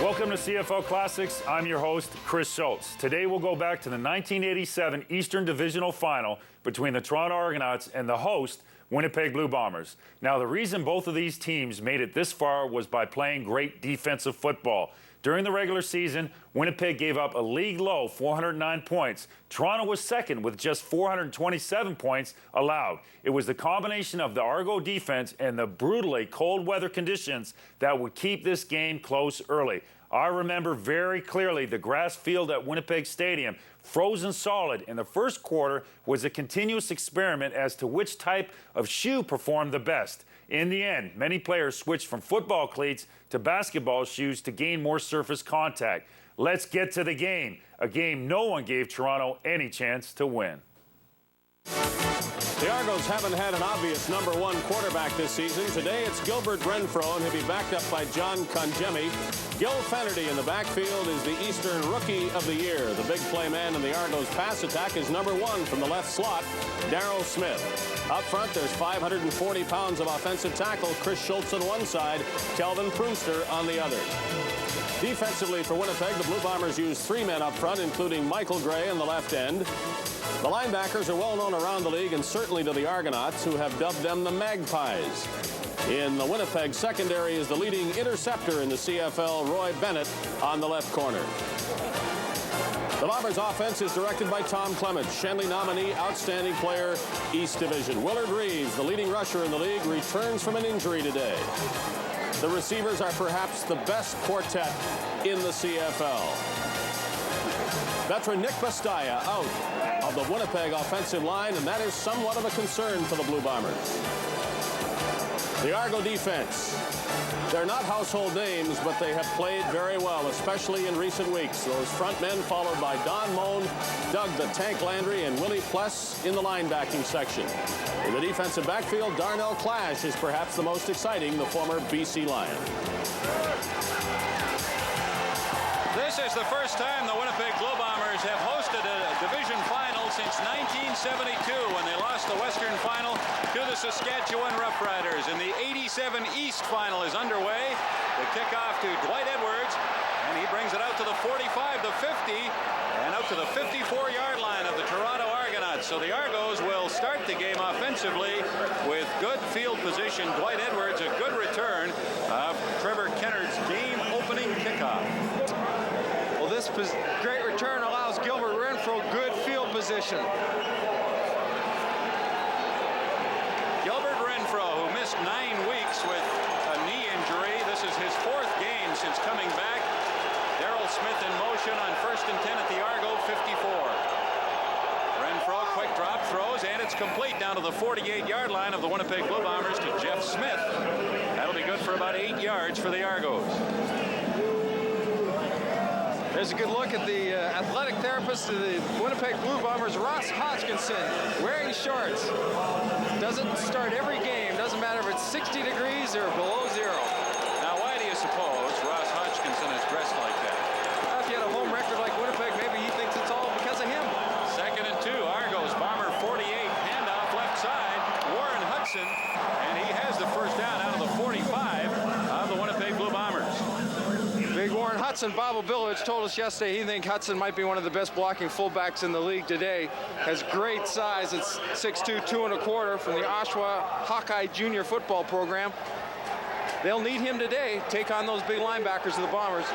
Welcome to CFL Classics. I'm your host, Chris Schultz. Today we'll go back to the 1987 Eastern Divisional Final between the Toronto Argonauts and the host, Winnipeg Blue Bombers. Now, the reason both of these teams made it this far was by playing great defensive football. During the regular season, Winnipeg gave up a league-low 409 points. Toronto was second with just 427 points allowed. It was the combination of the Argo defense and the brutally cold weather conditions that would keep this game close early. I remember very clearly the grass field at Winnipeg Stadium, frozen solid, and the first quarter was a continuous experiment as to which type of shoe performed the best. In the end, many players switched from football cleats to basketball shoes to gain more surface contact. Let's get to the game, a game no one gave Toronto any chance to win. The Argos haven't had an obvious number one quarterback this season. Today it's Gilbert Renfro, and he'll be backed up by John Conjemi. Gil Fennerty in the backfield is the Eastern Rookie of the Year. The big play man in the Argos pass attack is number one from the left slot, Darryl Smith. Up front, there's 540 pounds of offensive tackle, Chris Schultz on one side, Kelvin Prunster on the other. Defensively for Winnipeg, the Blue Bombers use three men up front, including Michael Gray in the left end. The linebackers are well known around the league and certainly to the Argonauts, who have dubbed them the Magpies. In the Winnipeg secondary is the leading interceptor in the CFL, Roy Bennett, on the left corner. The Bombers' offense is directed by Tom Clements, Shenley nominee, outstanding player, East Division. Willard Reeves, the leading rusher in the league, returns from an injury today. The receivers are perhaps the best quartet in the CFL. Veteran Nick Bastaya out of the Winnipeg offensive line, and that is somewhat of a concern for the Blue Bombers. The Argo defense, they're not household names, but they have played very well, especially in recent weeks. Those front men followed by Don Moan, Doug the Tank Landry, and Willie Pless in the linebacking section. In the defensive backfield, Darnell Clash is perhaps the most exciting, the former BC Lion. This is the first time the Winnipeg Blue Bombers have hosted a division final since 1972, when they lost the Western Final to the Saskatchewan Roughriders. And the 87 East Final is underway. The kickoff to Dwight Edwards, and he brings it out to the 45, the 50, and out to the 54-yard line of the Toronto Argonauts. So the Argos will start the game offensively with good field position. Dwight Edwards, a good return of Trevor Kennard's game-opening kickoff. Well, this great return allows Gilbert Renfro good field position. Gilbert Renfro, who missed 9 weeks with a knee injury. This is his 4th game since coming back. Darryl Smith in motion on 1st and 10 at the Argo 54. Renfro, quick drop, throws, and it's complete down to the 48-yard line of the Winnipeg Blue Bombers to Jeff Smith. That'll be good for about 8 yards for the Argos. There's a good look at the athletic therapist of the Winnipeg Blue Bombers, Ross Hodgkinson, wearing shorts. Doesn't start every game. Doesn't matter if it's 60 degrees or below zero. Now, why do you suppose Ross Hodgkinson is dressed like that? If you had a home record like Winnipeg, maybe he thinks it's all because of him. 2nd and 2, Argos, Bomber 48, handoff left side, Warren Hudson, and he has the first down out of the 45 of the Winnipeg Blue Bombers. Big Warren Hudson, Bob Obilovich told us yesterday he thinks Hudson might be one of the best blocking fullbacks in the league today. Has great size. It's 6'2", 2 1/4 from the Oshawa Hawkeye Junior football program. They'll need him today, take on those big linebackers of the Bombers.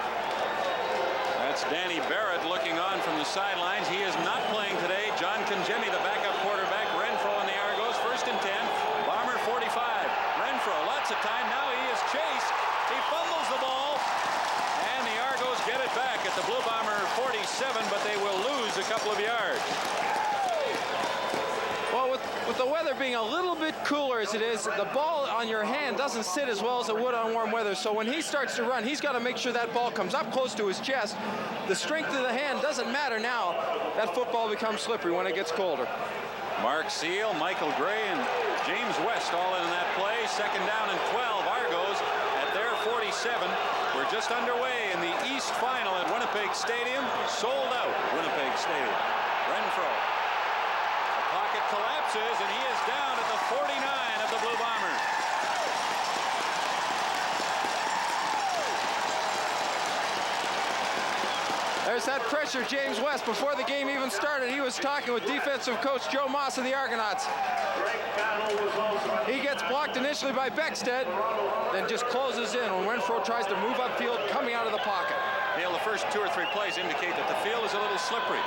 That's Danny Barrett looking on from the sidelines. He is not playing today. John Conjemi, the backup quarterback. Renfro on the Argos, 1st and 10. Bomber 45. Renfro, lots of time. Now he is chased. He fumbles the ball. And the Argos get it back at the Blue Bomber 47, but they will lose a couple of yards. Well, with the weather being a little bit cooler as it is, the ball on your hand doesn't sit as well as it would on warm weather. So when he starts to run, he's got to make sure that ball comes up close to his chest. The strength of the hand doesn't matter now. That football becomes slippery when it gets colder. Mark Seal, Michael Gray, and James West all in that play. 2nd down and 12. Argos at their 47. We're just underway in the East Final at Winnipeg Stadium. Sold out Winnipeg Stadium. Renfro. The pocket collapses, and he is down at the 49 of the Blue Bombers. There's that pressure, James West. Before the game even started, he was talking with defensive coach Joe Moss of the Argonauts. He gets blocked initially by Beckstead, then just closes in when Renfro tries to move upfield, coming out of the pocket. Neil, the first 2 or 3 plays indicate that the field is a little slippery.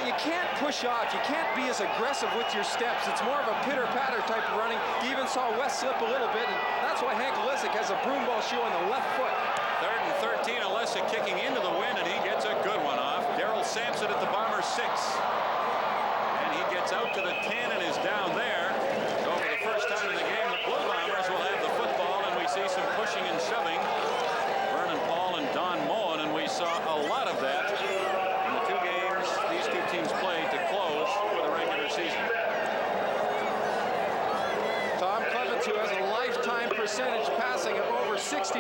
You can't push off. You can't be as aggressive with your steps. It's more of a pitter-patter type of running. You even saw West slip a little bit, and that's why Hank Olesic has a broomball shoe on the left foot. 3rd and 13, Olesic kicking into the wind, and he gets a good one off. Darrell Sampson at the Bombers 6. And he gets out to the 10 and is down there. So for the first time in the game, the Blue Bombers will have the football, and we see some pushing and shoving. Vernon Paul and Don Moen, and we saw a lot of that in the 2 games these 2 teams played to close for the regular season. Tom Clements, who has a lifetime percentage passing of over 60%,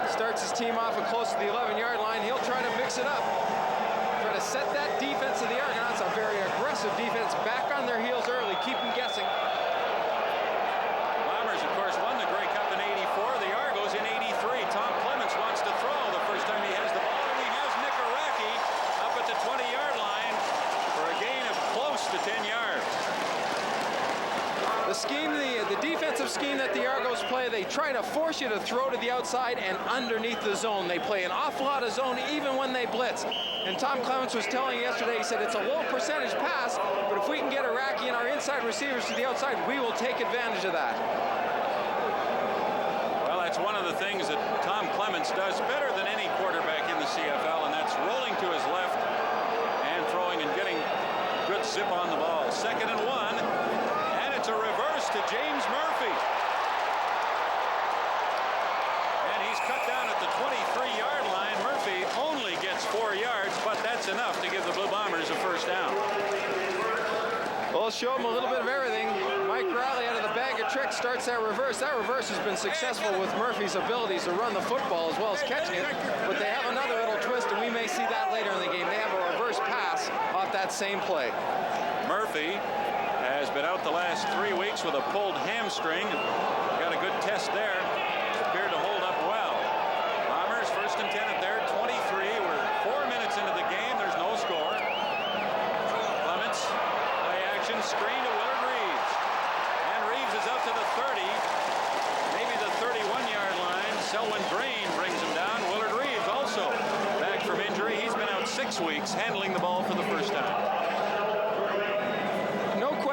starts his team off at close to the 11-yard line. He'll try to mix it up. Try to set that defense of the Argonauts, a very aggressive defense, back on their heels early, keep them guessing. Bombers, of course, won the Grey Cup in '84. The Argos in '83. Tom Clements wants to throw the first time he has the ball, and he has Nick Araki up at the 20-yard line for a gain of close to 10 yards. The scheme, the defensive scheme that the Argos play, they try to force you to throw to the outside and underneath the zone. They play an awful lot of zone even when they blitz. And Tom Clements was telling yesterday, he said it's a low percentage pass, but if we can get Araki and our inside receivers to the outside, we will take advantage of that. Well, that's one of the things that Tom Clements does better than any quarterback in the CFL, and that's rolling to his left and throwing and getting good zip on the ball. 2nd and 1. It's a reverse to James Murphy. And he's cut down at the 23-yard line. Murphy only gets 4 yards, but that's enough to give the Blue Bombers a first down. Well, show him a little bit of everything. Mike Riley out of the bag of tricks starts that reverse. That reverse has been successful with Murphy's abilities to run the football as well as catching it. But they have another little twist, and we may see that later in the game. They have a reverse pass off that same play. Murphy has been out the last 3 weeks with a pulled hamstring. Got a good test there. Appeared to hold up well. Bombers 1st and 10 at their 23. We're 4 minutes into the game. There's no score. Clements, play action, screen to Willard Reeves. And Reeves is up to the 30. Maybe the 31-yard line. Selwyn Drain brings him down. Willard Reeves also back from injury. He's been out 6 weeks handling the ball for the first time.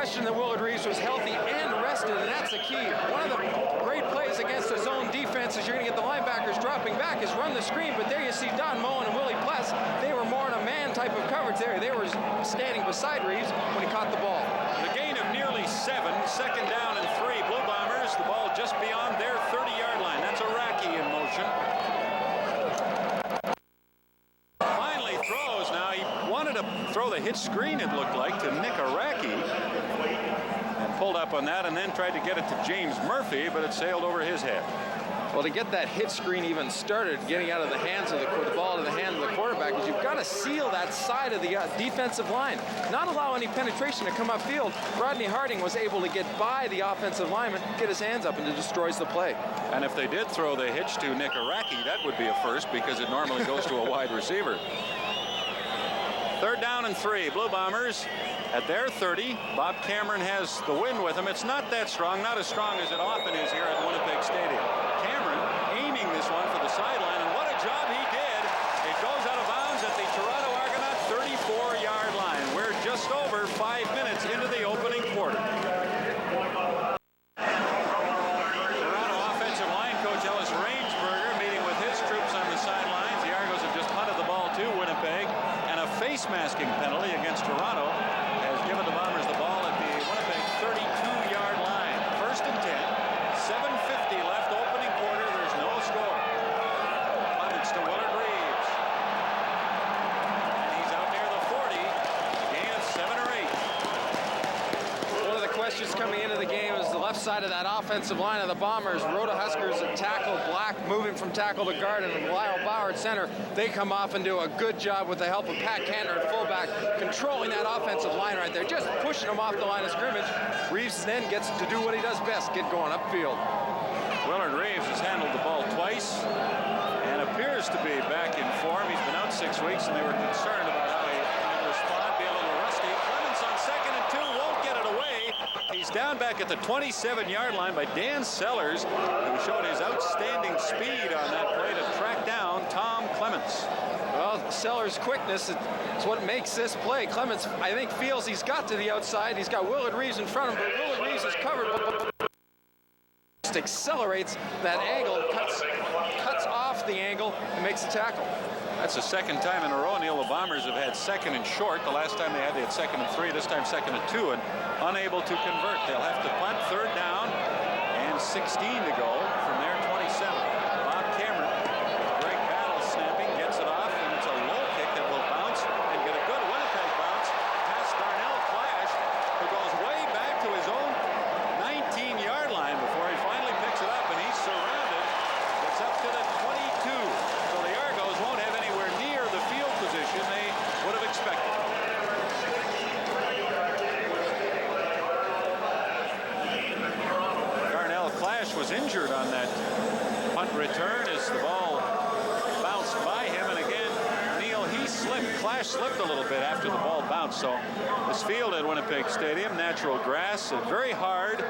That Willard Reeves was healthy and rested, and that's the key. One of the great plays against the zone defense is you're going to get the linebackers dropping back is run the screen, but there you see Don Moen and Willie Pless. They were more in a man type of coverage there. They were standing beside Reeves when he caught the ball. The gain of nearly 7, 2nd down and 3. Blue Bombers, the ball just beyond their 30-yard line. That's Araki in motion. Finally throws now. He wanted to throw the hitch screen, it looked like, to Nick Araki. Pulled up on that and then tried to get it to James Murphy, but it sailed over his head. Well, to get that hit screen even started, getting out of the hands of the ball to the hand of the quarterback, is you've got to seal that side of the defensive line, not allow any penetration to come upfield. Rodney Harding was able to get by the offensive lineman, get his hands up, and it destroys the play. And if they did throw the hitch to Nick Araki, that would be a first because it normally goes to a wide receiver. 3rd down and 3. Blue Bombers at their 30. Bob Cameron has the wind with him. It's not that strong, not as strong as it often is here at Winnipeg Stadium. Cameron aiming this one for the sideline, and what a job he did. It goes out of bounds at the Toronto Argonaut 34-yard line. We're just over 5 minutes into the opening quarter. Toronto offensive line coach Ellis Rainsberger meeting with his troops on the sidelines. The Argos have just punted the ball to Winnipeg, and a face masking penalty against Toronto has given the Bombers the ball at the Winnipeg 32-yard line. 1st and 10, 7:50 left, opening quarter. There's no score. Clements to Willard Reeves. And he's out near the 40. Gain of 7 or 8. One of the questions coming into the game is the left side of that offensive line of the Bombers. Rhoda Huskers at tackle, Black moving from tackle to guard, and Lyle Bauer at center. They come off and do a good job with the help of Pat Cantor at fullback, controlling that offensive line right there, just pushing them off the line of scrimmage. Reeves then gets to do what he does best, get going upfield. Willard Reeves has handled the ball twice and appears to be back in form. He's been out 6 weeks, and they were concerned about how he would respond, be a little rusty. Clements on 2nd and 2, won't get it away. He's down back at the 27-yard line by Dan Sellers, who showed his outstanding speed on that play to track down Tom Clements. Well, Sellers' quickness is what makes this play. Clements, I think, feels he's got to the outside. He's got Willard Reeves in front of him, but Willard Reeves is covered. But just accelerates that angle, cuts off the angle, and makes the tackle. That's the second time in a row, Neil, the Bombers have had 2nd and short. The last time they had 2nd and 3. This time 2nd and 2, and unable to convert. They'll have to punt, 3rd down, and 16 to go from their 27. Bob Cameron, great battle snapping, gets it off, and it's a low kick that will bounce and get a good Winnipeg bounce past Darnell Clash, who goes way back to his own 19-yard line before he finally picks it up, and he's surrounded. It's up to the 22. So the Argos won't have anywhere near the field position they would have expected. Darnell Clash was injured on that punt return as the ball bounced by him, and again, Neil, he slipped. Clash slipped a little bit after the ball bounced. So this field at Winnipeg Stadium, natural grass, very hard,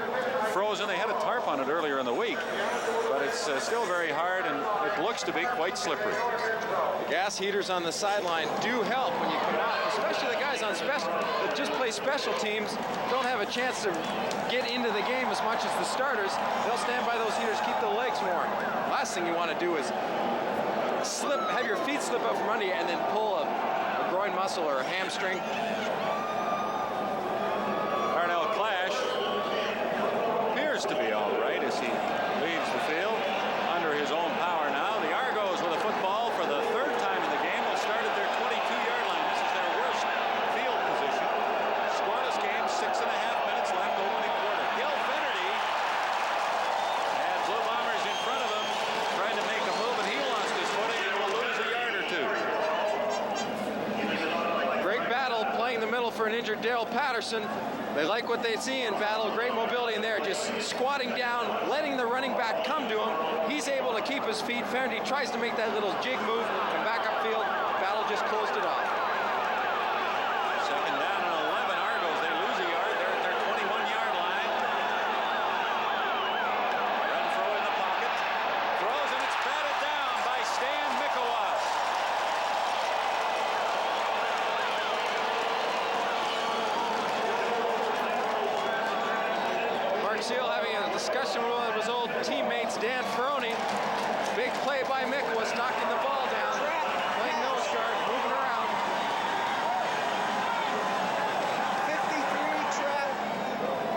frozen. They had a tarp on it earlier in the week, but it's still very hard, and it looks to be quite slippery. The gas heaters on the sideline do help when you come out, especially the guys on special that just play special teams, don't have a chance to get into the game as much as the starters. They'll stand by those heaters, keep the legs warm. Last thing you want to do is have your feet slip up from under you and then pull a groin muscle or a hamstring. Darnell Clash appears to be all right as he leaves the field under his own power now. The Argos with a football for the 3rd time in the game will start at their 22-yard line. This is their worst field position. Scoreless game, 6.5 minutes left, opening quarter. Gil Finnerty had Blue Bombers in front of him, trying to make a move, and he lost his footing and will lose a yard or 2. Great battle playing the middle for an injured Daryl Patterson. They like what they see in battle, great mobility in there, just squatting down, letting the running back come to him. He's able to keep his feet. Finnerty tries to make that little jig move, come back upfield. Battle just closed it off. 2nd down and 11. Argos, they lose a yard. They're at their 21-yard line. Renfro in the pocket. Throws, and it's batted down by Stan Mikowas. Mark Seal having a discussion with one of his old teammates, Dan Ferroni. Big play by Mikowas, knocking the ball down. Playing nose guard, moving around. 53 trap.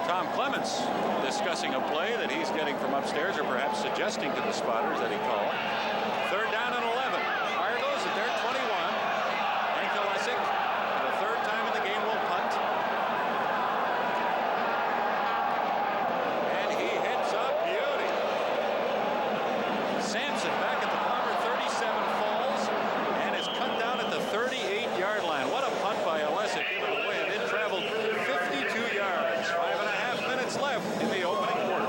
Tom Clements discussing a play that he's getting from upstairs, or perhaps suggesting to the spotters that he call. 3rd down and 11. Argos at their 21. Hank Olesic, for the 3rd time in the game, will punt. And he hits a beauty. Sampson back at the Bomber 37 falls and is cut down at the 38-yard line. What a punt by Olesic, given the wind. It traveled 52 yards. 5.5 minutes left in the opening quarter.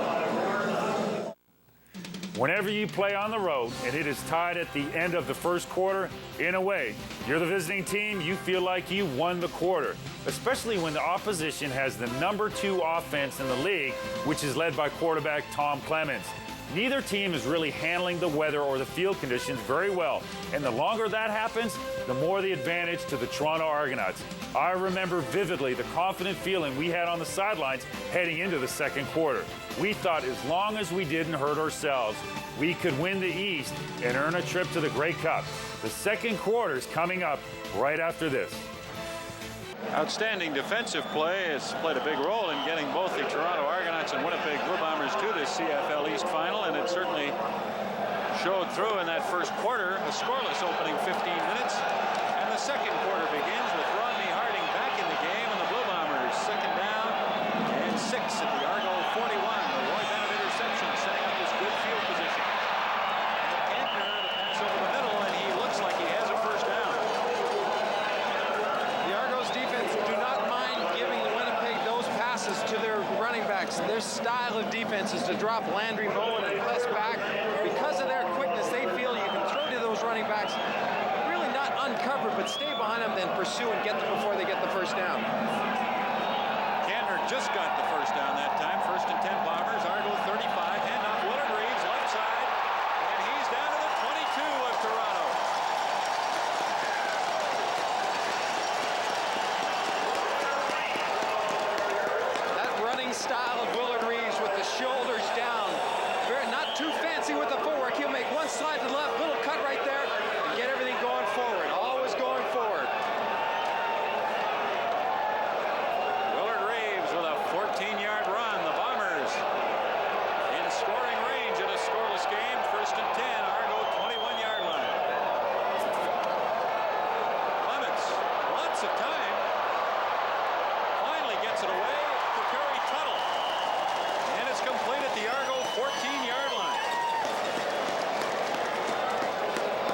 Whenever you play on the road and it is tied at the end of the first quarter, in a way, you're the visiting team, you feel like you won the quarter, especially when the opposition has the #2 offense in the league, which is led by quarterback Tom Clements. Neither team is really handling the weather or the field conditions very well, and the longer that happens, the more the advantage to the Toronto Argonauts. I remember vividly the confident feeling we had on the sidelines heading into the second quarter. We thought as long as we didn't hurt ourselves, we could win the East and earn a trip to the Grey Cup. The second quarter is coming up right after this. Outstanding defensive play has played a big role in getting both the Toronto Argonauts and Winnipeg Blue Bombers to the CFL East Final, and it certainly showed through in that first quarter. A scoreless opening 15 minutes, and the second quarter begins with Rodney Harding back in the game, and the Blue Bombers 2nd down and 6 at the Argo 41. The Roy Bennett interception setting up this good field position. And Kantner, the pass over the middle, and he looks like he has a first down. The Argos defense do not mind giving Winnipeg those passes to their running backs. Their style of defense is to drop Landry, Bowen, and press back. Because of their quickness, they feel you can throw to those pursue and get them before they get the first down. Cantor just got the first down that time. 1st and 10 Bombers. Argo 35. Handoff Willard Reeves left side. And he's down to the 22 of Toronto. That running style of Willard Reeves with the shoulders down. Not too fancy with the footwork. He'll make one slide to the left, little cut right there, and get everything going forward. Always going forward. Willard Reeves with a 14-yard run. The Bombers in scoring range in a scoreless game. 1st and 10. Argo 21-yard line. Clements, lots of time. Finally gets it away for Kerry Tuttle. And it's complete at the Argo 14-yard line.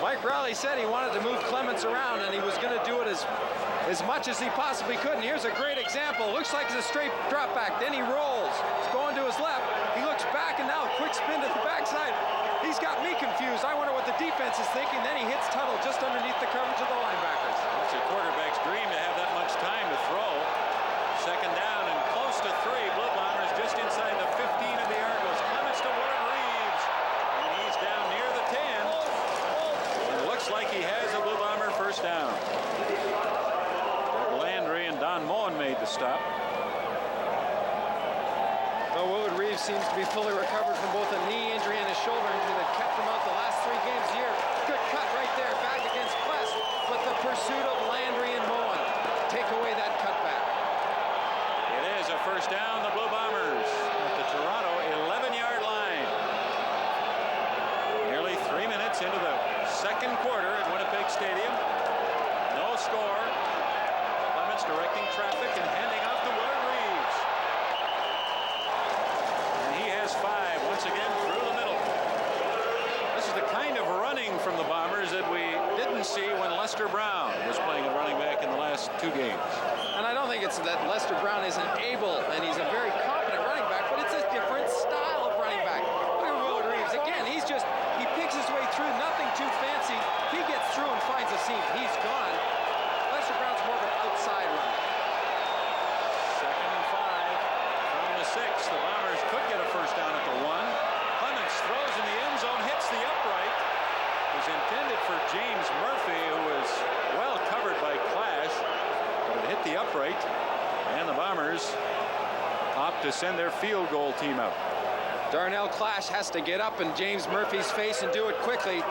Mike Riley said he wanted to move Clements around, and he was going to do it as much as he possibly could. And here's a great example. Looks like it's a straight drop back. Then he rolls. It's going to his left. He looks back, and now a quick spin to the backside. He's got me confused. I wonder what the defense is thinking. Then he hits Tuttle just underneath the coverage of the linebackers. It's a quarterback's dream to have that much time to throw. 2nd down and close to 3. Blue Bombers just inside the 15 of the Argos. Clements to Willard Reeves. And he's down near the 10. And looks like he has a Blue Bomber first down. Landry and Don Moen made the stop. Though Willard Reeves seems to be fully recovered from both a knee injury and a shoulder injury that kept him out the last 3 games of the year. Good cut right there, back against Quest, but the pursuit of Landry and Moen take away that cutback. It is a first down, the Blue Bombers at the Toronto 11-yard line. Nearly 3 minutes into the 2nd quarter at Winnipeg Stadium. No score. Clements directing traffic and handing off to Willard Reeves. And he has 5 once again through the middle. This is the kind of running from the Bombers that we didn't see when Lester Brown was playing at running back in the last 2 games. And I don't think it's that Lester Brown isn't able, and he's a very competent running back, but it's a different style of running back. Look at Willard Reeves. Again, he picks his way through, nothing too fancy. He gets through and finds a seam. He's gone. Lester Brown's more of an outside runner. 2nd and 5 from the 6. The Bombers could get a first down at the 1. Clements throws in the end zone, hits the upright. It was intended for James Murphy, who was well covered by Clash. But it hit the upright, and the Bombers opt to send their field goal team out. Darnell Clash has to get up in James Murphy's face and do it quickly.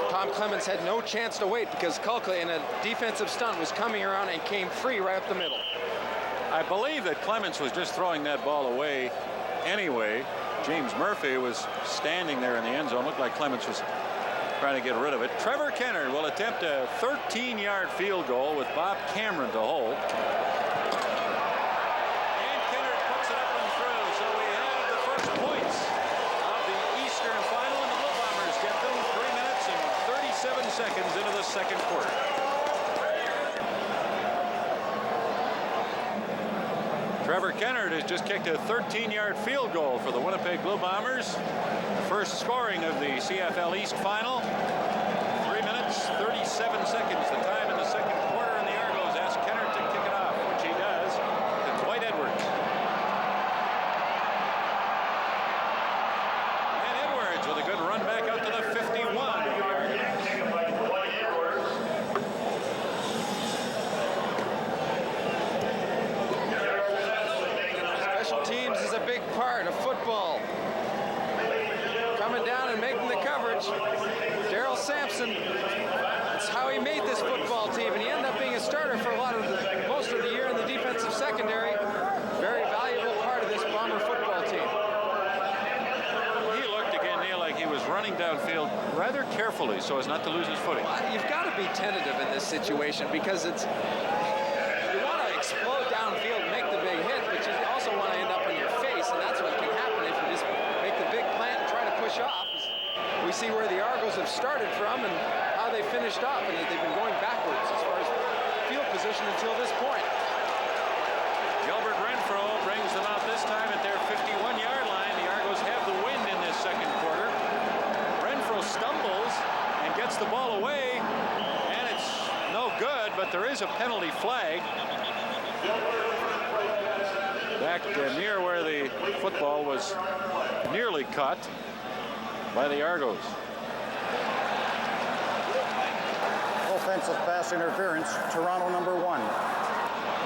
Tom Clements had no chance to wait because Kulka in a defensive stunt was coming around and came free right up the middle. I believe that Clements was just throwing that ball away anyway. James Murphy was standing there in the end zone. Looked like Clements was trying to get rid of it. Trevor Kennard will attempt a 13-yard field goal with Bob Cameron to hold. And Kennard puts it up and through. So we have the first points of the Eastern Final, and the Blue Bombers get them 3 minutes and 37 seconds into the 2nd quarter. Trevor Kennard has just kicked a 13-yard field goal for the Winnipeg Blue Bombers. First scoring of the CFL East Final. 3 minutes, 37 seconds, the time in the 2nd quarter, and the Argos ask Kennard to kick it off, which he does to Dwight Edwards. And Edwards with a good run back out to the 51. Special teams is a big part of football. Coming down and making the coverage. Daryl Sampson, that's how he made this football team, and he ended up being a starter for most of the year in the defensive secondary. Very valuable part of this Bomber football team. He looked again, Neil, like he was running downfield rather carefully so as not to lose his footing. Well, you've got to be tentative in this situation because you want to explode downfield and make the big hit, but you also want to end up in your face, and that's what can happen if you just make the big plant and try to push off. We see where the Argos have started from and how they finished off, and that they've been going backwards as far as field position until this point. Gilbert Renfro brings them out this time at their 51-yard line. The Argos have the wind in this 2nd quarter. Renfro stumbles and gets the ball away, and it's no good. said, but there is a penalty flag back near where the football was nearly caught by the Argos. Offensive pass interference, Toronto number 1.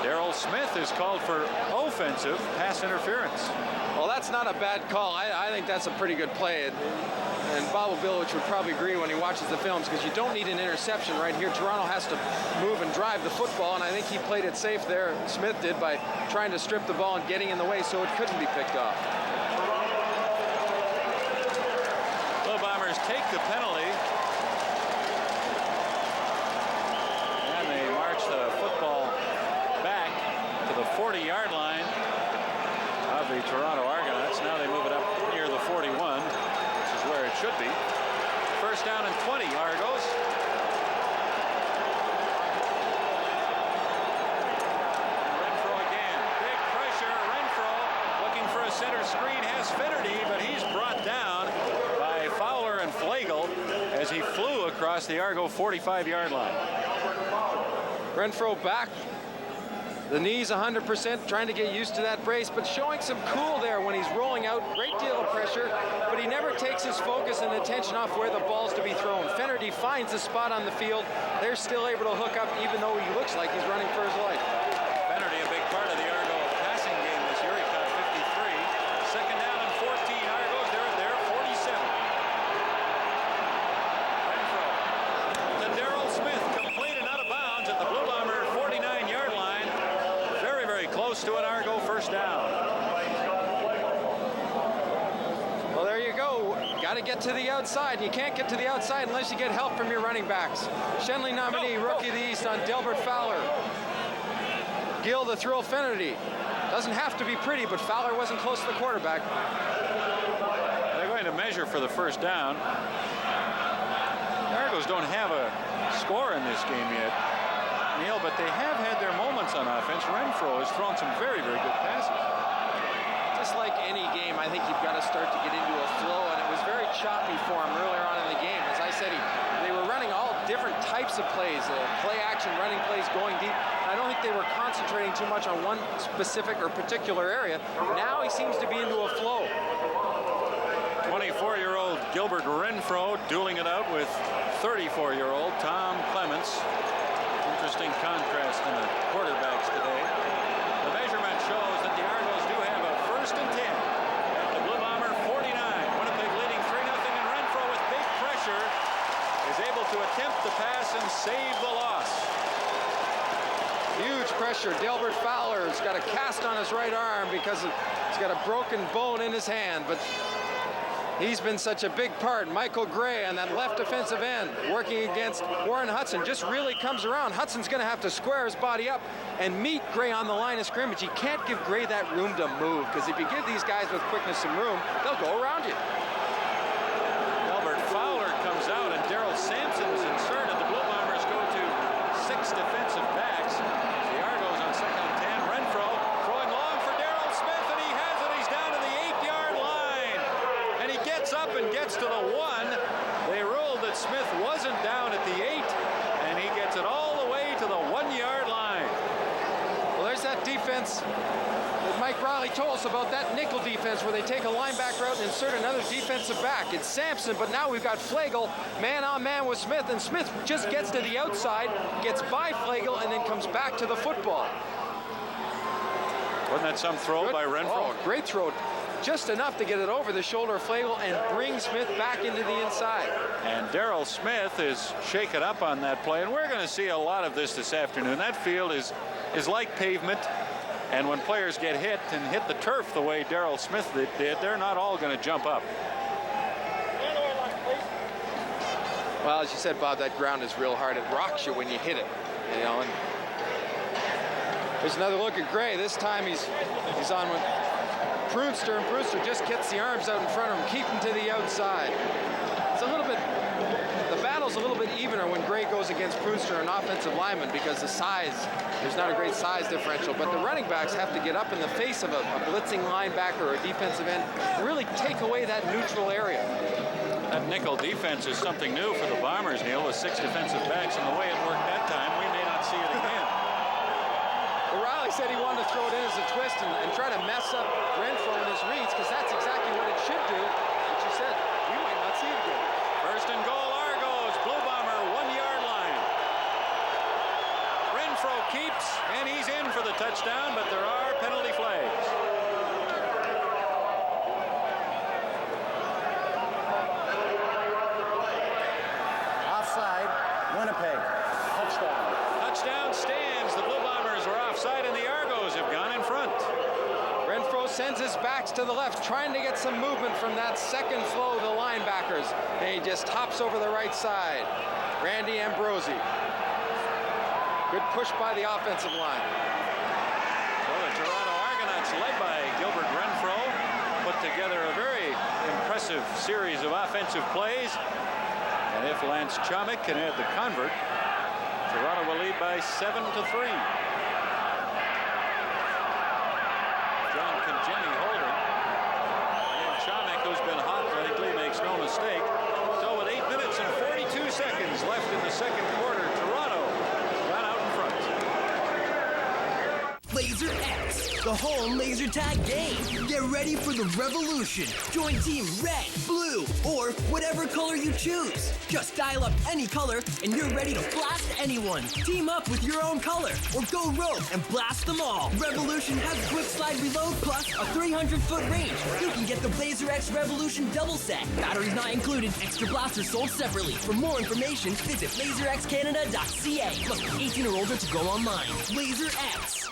Daryl Smith is called for offensive pass interference. Well, that's not a bad call. I think that's a pretty good play. And Bob Bilovich would probably agree when he watches the films, because you don't need an interception right here. Toronto has to move and drive the football, and I think he played it safe there, Smith did, by trying to strip the ball and getting in the way so it couldn't be picked off. Blue Bombers take the penalty. And they march the football back to the 40-yard line of the Toronto Argonauts. Now they move it up near the 41, which is where it should be. First down and 20, Argos. Renfro again. Big pressure. Renfro looking for a center screen. Has Finnerty, but he's brought down by Fowler and Flagel as he flew across the Argo 45-yard line. Renfro back. The knees 100%, trying to get used to that brace, but showing some cool there when he's rolling out. Great deal of pressure, but he never takes his focus and attention off where the ball's to be thrown. Finnerty finds a spot on the field. They're still able to hook up, even though he looks like he's running for his life. Finnerty, a big part of the Argo passing game this year. He caught 53. Second down and 14. Argos, they're at their 47. Renfro to Daryl Smith, complete and out of bounds at the Blue Bomber 49-yard line. Very, very close to an Argo first down. Well, there you go. You got to get to the outside. You can't get to the outside unless you get help from your running backs. Shenley nominee, Rookie of the East on Delbert Fowler. Gill the thrill Finnerty. Doesn't have to be pretty, but Fowler wasn't close to the quarterback. They're going to measure for the first down. The Argos don't have a score in this game yet, Neil, but they have had their moments on offense. Renfro has thrown some very, very good passes. Just like any game, I think you've got to start to get into a flow, and it was very choppy for him earlier on in the game. As I said, they were running all different types of plays, play action, running plays, going deep. I don't think they were concentrating too much on one specific or particular area. Now he seems to be into a flow. 24-year-old Gilbert Renfro dueling it out with 34-year-old Tom Clements. Interesting contrast in the quarterbacks today. The measurement shows that the Argos do have a first and 10 at the Blue Bomber 49. Winnipeg leading 3-0, and Renfro with big pressure is able to attempt the pass and save the loss. Huge pressure. Delbert Fowler's got a cast on his right arm because he's got a broken bone in his hand, but he's been such a big part. Michael Gray on that left defensive end working against Warren Hudson just really comes around. Hudson's going to have to square his body up and meet Gray on the line of scrimmage. You can't give Gray that room to move, because if you give these guys with quickness some room, they'll go around you. Delbert Fowler comes out and Daryl Sampson is inserted. The Blue Bombers go to 6 defensive backs. The Argos on second and 10. Renfro throwing long for Daryl Smith, and he has it. He's down to the 8-yard line. And he gets up and gets to the 1. They ruled that Smith wasn't down at the 8, and he gets it all the way to the 1-yard line. Well, there's that defense that Mike Riley told us about, that nickel defense where they take a linebacker out and insert another defensive back. It's Sampson, but now we've got Flagel man-on-man with Smith, and Smith just gets to the outside, gets by Flagel, and then comes back to the football. Wasn't that some throw by Renfro? Oh, great throw. Just enough to get it over the shoulder of Flagel and bring Smith back into the inside. And Daryl Smith is shaken up on that play, and we're going to see a lot of this afternoon. That field is like pavement, and when players get hit and hit the turf the way Daryl Smith did, they're not all going to jump up. Well, as you said, Bob, that ground is real hard. It rocks you when you hit it. You know, and there's another look at Gray. This time he's on with Brewster, and Brewster just gets the arms out in front of him, keep him to the outside. It's a little bit, the battle's a little bit evener when Gray goes against Brewster, an offensive lineman, because the size, there's not a great size differential, but the running backs have to get up in the face of a blitzing linebacker or a defensive end and really take away that neutral area. That nickel defense is something new for the Bombers, Neil, with 6 defensive backs, and the way it worked that time, we may not see it again. Riley said he wanted to throw it in as a twist and try to mess up Renfro in his reads, because that's exactly what it should do. But you said we might not see it again. First and goal, Argos. Blue Bomber 1-yard line. Renfro keeps, and he's in for the touchdown, but there are penalty flags. Offside, Winnipeg. Touchdown. Touchdown stands. The Blue Bombers were offside, and the Argos have gone in front. Renfro sends his backs to the left, trying to get some movement from that second flow of the linebackers. And he just hops over the right side. Randy Ambrosi. Good push by the offensive line. So the Toronto Argonauts, led by Gilbert Renfro, put together a very impressive series of offensive plays. And if Lance Chomick can add the convert, Toronto will lead by 7-3. John Congemi holding. And Chomick, who's been hot lately, makes no mistake. So with 8 minutes and 42 seconds left in the second quarter, Toronto got out in front. Laser X, the home laser tag game. Get ready for the revolution. Join Team Red, Blue, or whatever color you choose. Just dial up any color and you're ready to blast anyone. Team up with your own color or go rogue and blast them all. Revolution has quick slide reload plus a 300-foot range. You can get the Laser X Revolution double set. Batteries not included, extra blasters sold separately. For more information, visit laserxcanada.ca. Must be 18 or older to go online. Laser X.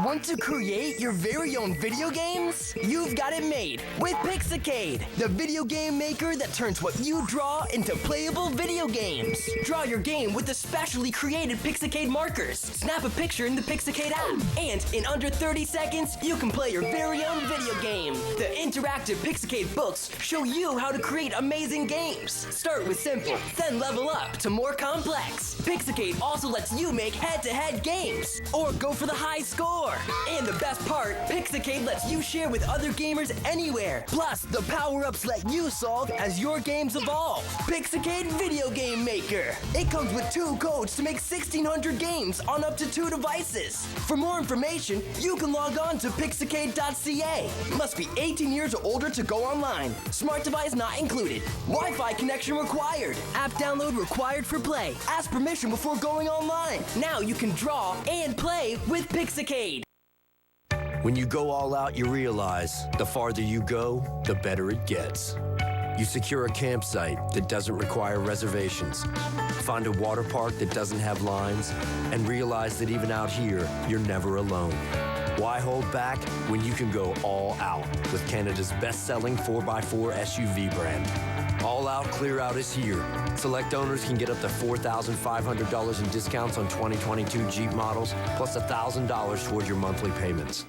Want to create your very own video games? You've got it made with Pixicade, the video game maker that turns what you draw into playable video games. Draw your game with the specially created Pixicade markers. Snap a picture in the Pixicade app, and in under 30 seconds, you can play your very own video game. The interactive Pixicade books show you how to create amazing games. Start with simple, then level up to more complex. Pixicade also lets you make head-to-head games, or go for the high score. And the best part, Pixicade lets you share with other gamers anywhere. Plus, the power-ups let you solve as your games evolve. Pixicade Video Game Maker. It comes with 2 codes to make 1,600 games on up to 2 devices. For more information, you can log on to pixicade.ca. Must be 18 years or older to go online. Smart device not included. Wi-Fi connection required. App download required for play. Ask permission before going online. Now you can draw and play with Pixicade. When you go all out, you realize the farther you go, the better it gets. You secure a campsite that doesn't require reservations, find a water park that doesn't have lines, and realize that even out here, you're never alone. Why hold back when you can go all out with Canada's best-selling 4x4 SUV brand? All Out Clear Out is here. Select owners can get up to $4,500 in discounts on 2022 Jeep models, plus $1,000 toward your monthly payments.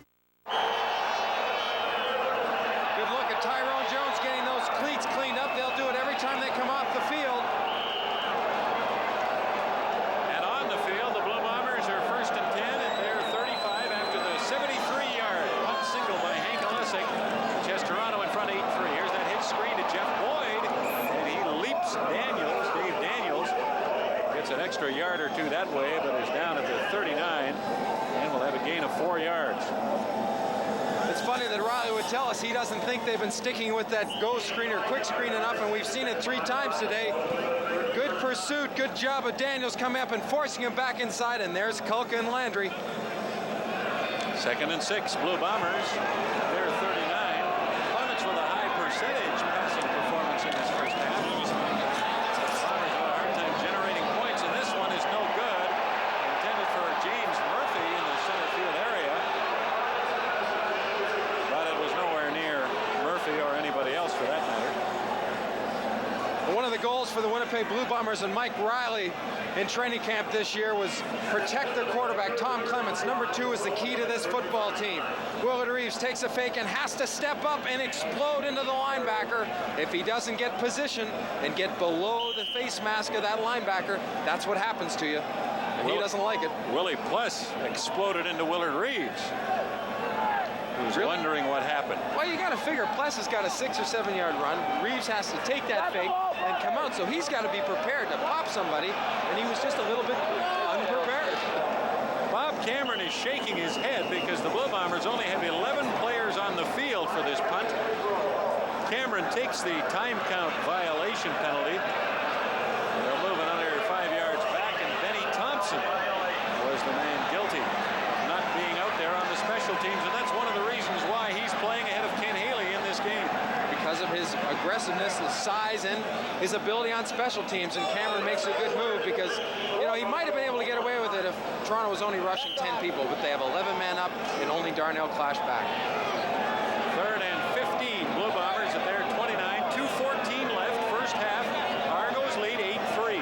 Good look at Tyrone Jones getting those cleats cleaned up. They'll do it every time they come off the field. And on the field, the Blue Bombers are first and 10 at their 35 after the 73-yard punt single by Hank Olesic. Which has Toronto in front 8-3. Here's that hit screen to Jeff Boyd, and he leaps Daniels. Dave Daniels gets an extra yard or 2 that way, but is down at the 39, and will have a gain of 4 yards. It's funny that Riley would tell us he doesn't think they've been sticking with that go screen or quick screen enough, and we've seen it 3 times today. Good pursuit, good job of Daniels coming up and forcing him back inside, and there's Kulka and Landry. 2nd and 6, Blue Bombers. They're 39. Clements with a high percentage passing performance in this first half. The Bombers have a hard time generating points, and this one is no good. Intended for James Murphy in the center field area. But it was nowhere near Murphy or anybody else for that matter. One of the goals for the Winnipeg Blue Bombers and Mike Riley in training camp this year was protect their quarterback, Tom Clements. Number 2 is the key to this football team. Willard Reeves takes a fake and has to step up and explode into the linebacker. If he doesn't get position and get below the face mask of that linebacker, that's what happens to you. And he doesn't like it. Willie Pless exploded into Willard Reeves, who who's wondering what happened. Well, you got to figure Pless has got a 6 or 7 yard run. Reeves has to take that fake and come out, so he's got to be prepared to pop somebody, and he was just a little bit unprepared. Bob Cameron is shaking his head because the Blue Bombers only have 11 players on the field for this punt. Cameron takes the time count violation penalty. They're moving under 5 yards back, and Benny Thompson was the man guilty of not being out there on the special teams, and that's one of the reasons why he's playing ahead of Ken Haley in this game. Because of his aggressiveness, his size, and his ability on special teams, and Cameron makes a good move because, you know, he might have been able to get away with it if Toronto was only rushing 10 people, but they have 11 men up and only Darnell Clash back. 3rd and 15, Blue Bombers at their 29, 2:14 left, first half. Argos lead 8-3.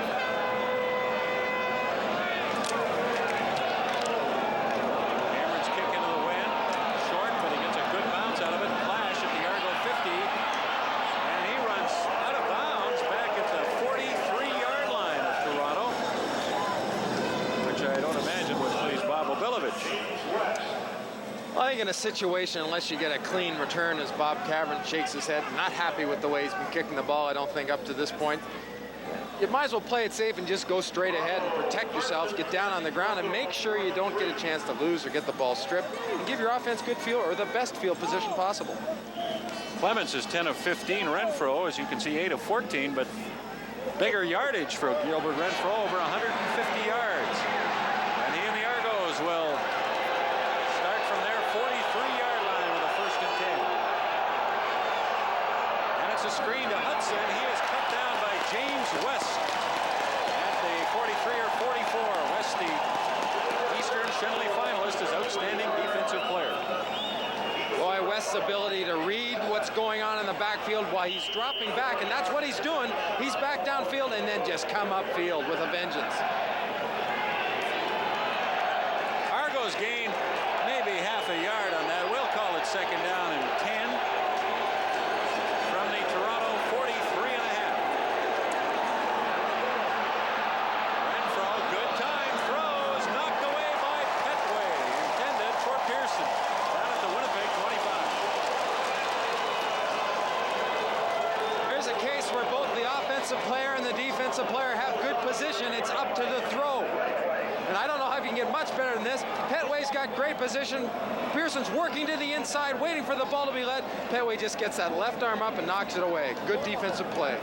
Cameron's kick into the wind, short, but he gets a good bounce out of it. Clash at the Argo 50, and he runs out of bounds back at the 43-yard line of Toronto, which I don't imagine would please Bob Obilovich. Well, I think in a situation, unless you get a clean return, as Bob Cameron shakes his head, not happy with the way he's been kicking the ball, I don't think, up to this point. You might as well play it safe and just go straight ahead and protect yourselves, get down on the ground, and make sure you don't get a chance to lose or get the ball stripped, and give your offense good field or the best field position possible. Clements is 10 of 15. Renfro, as you can see, 8 of 14, but bigger yardage for Gilbert Renfro, over 150 yards. And he and the Argos will start from their 43-yard line with a 1st and 10. And it's a screen to Hudson. He is cut down by James West at the 43 or 44. West, the Eastern Shenley finalist, is outstanding defensive player. Boy, West's ability to read what's going on in the backfield while he's dropping back, and that's what he's doing. He's back downfield and then just come upfield with a vengeance. Argos gain maybe half a yard on that. We'll call it 2nd down and 10 from the Toronto 43.5. Renfro, good time, throws, knocked away by Petway, intended for Pearson, down at the Winnipeg 25. Here's a case where both the offensive player and the defensive player have good position. It's up to the throw. And I don't know how you can get much better than this. Petway's got great position. Pearson's working to the inside, waiting for the ball to be led. Petway just gets that left arm up and knocks it away. Good defensive play.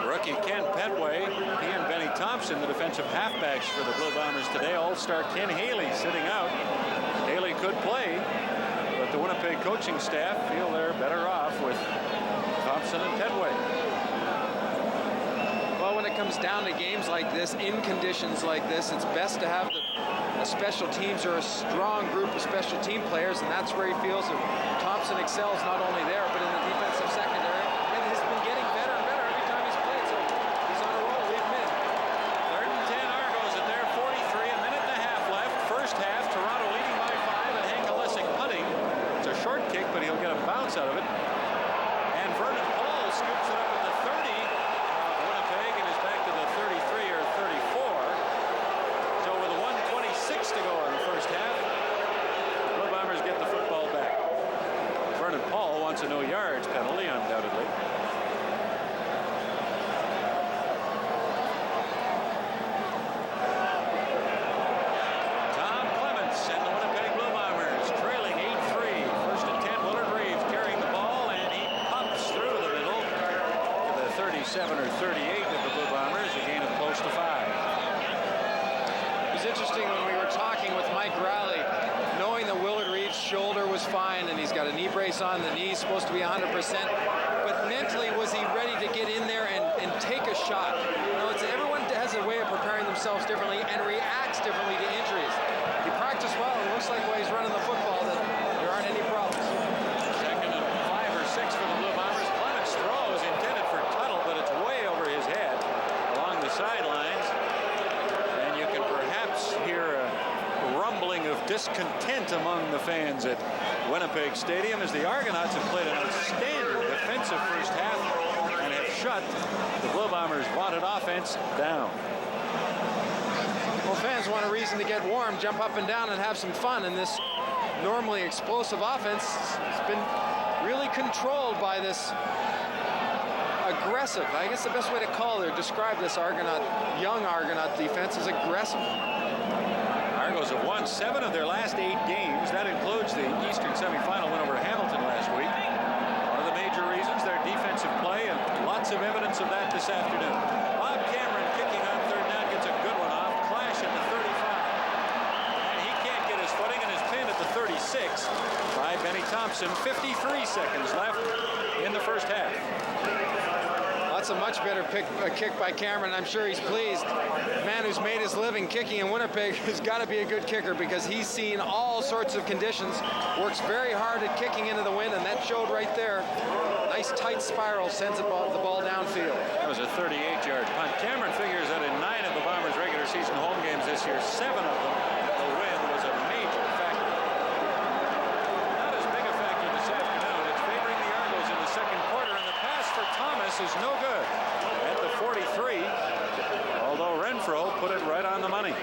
Rookie Ken Petway, he and Benny Thompson, the defensive halfbacks for the Blue Bombers today. All-star Ken Haley sitting out. Haley could play, but the Winnipeg coaching staff feel they're better off with Thompson and Petway. Well, when it comes down to games like this, in conditions like this, it's best to have the special teams or a strong group of special team players, and that's where he feels that Thompson excels not only there, but in the defensive secondary, and has been getting better and better every time he's played, so he's on a roll, we admit. 3rd and 10, Argos at their 43, a minute and a half left. First half, Toronto leading by 5, and Hank Olesic punting. It's a short kick, but he'll get a bounce out of it. And Vernon Paul scoops it up at the 30 of Winnipeg and is back to the 33 or 34. So with a 1:26 to go in the first half, Blue Bombers get the football back. Vernon Paul wants a no yards penalty, undoubtedly. Tom Clements and the Winnipeg Blue Bombers trailing 8-3. 1st and 10, Willard Reeves carrying the ball, and he pops through the middle to the 37 or 38 of the Blue Bombers, a gain of close to 5. It was interesting when we were talking with Mike Rowley, knowing that Willard Reeves' shoulder was fine and he's got a knee brace on, the knee's supposed to be 100%, but mentally, was he ready to get in there and take a shot? You know, everyone has a way of preparing themselves differently and reacts differently to injuries. He practiced well, and it looks like while he's running the football that there aren't any problems. 2nd and 5 or 6 for the Blue Bombers. Clements throws intended for Tuttle, but it's way over his head along the sidelines. And you can perhaps hear a rumbling of discontent among the fans at Winnipeg Stadium as the Argonauts have played an outstanding defensive first half and have shut the Blue Bombers' vaunted offense down. Well, fans want a reason to get warm, jump up and down, and have some fun in this normally explosive offense has been really controlled by this aggressive, I guess the best way to call it or describe this young Argonaut defense is aggressive. Argos have won 7 of their last 8 games. That includes the Eastern semifinal win over Hamilton last week. One of the major reasons, their defensive play, and lots of evidence of that this afternoon. Bob Cameron kicking on third down, gets a good one off. Clash at the 35. And he can't get his footing, and is pinned at the 36 by Benny Thompson. 53 seconds left in the first half. That's a much better kick by Cameron. I'm sure he's pleased. The man who's made his living kicking in Winnipeg has got to be a good kicker because he's seen all sorts of conditions. Works very hard at kicking into the wind, and that showed right there. Nice tight spiral sends the ball downfield. That was a 38-yard punt. Cameron figures that in 9 of the Bombers' regular season home games this year, 7 of them, the win was a major factor. Not as big a factor this afternoon. It's favoring the Argos in the second quarter, and the pass for Thomas is no good at the 43, although Renfro put it right on the money.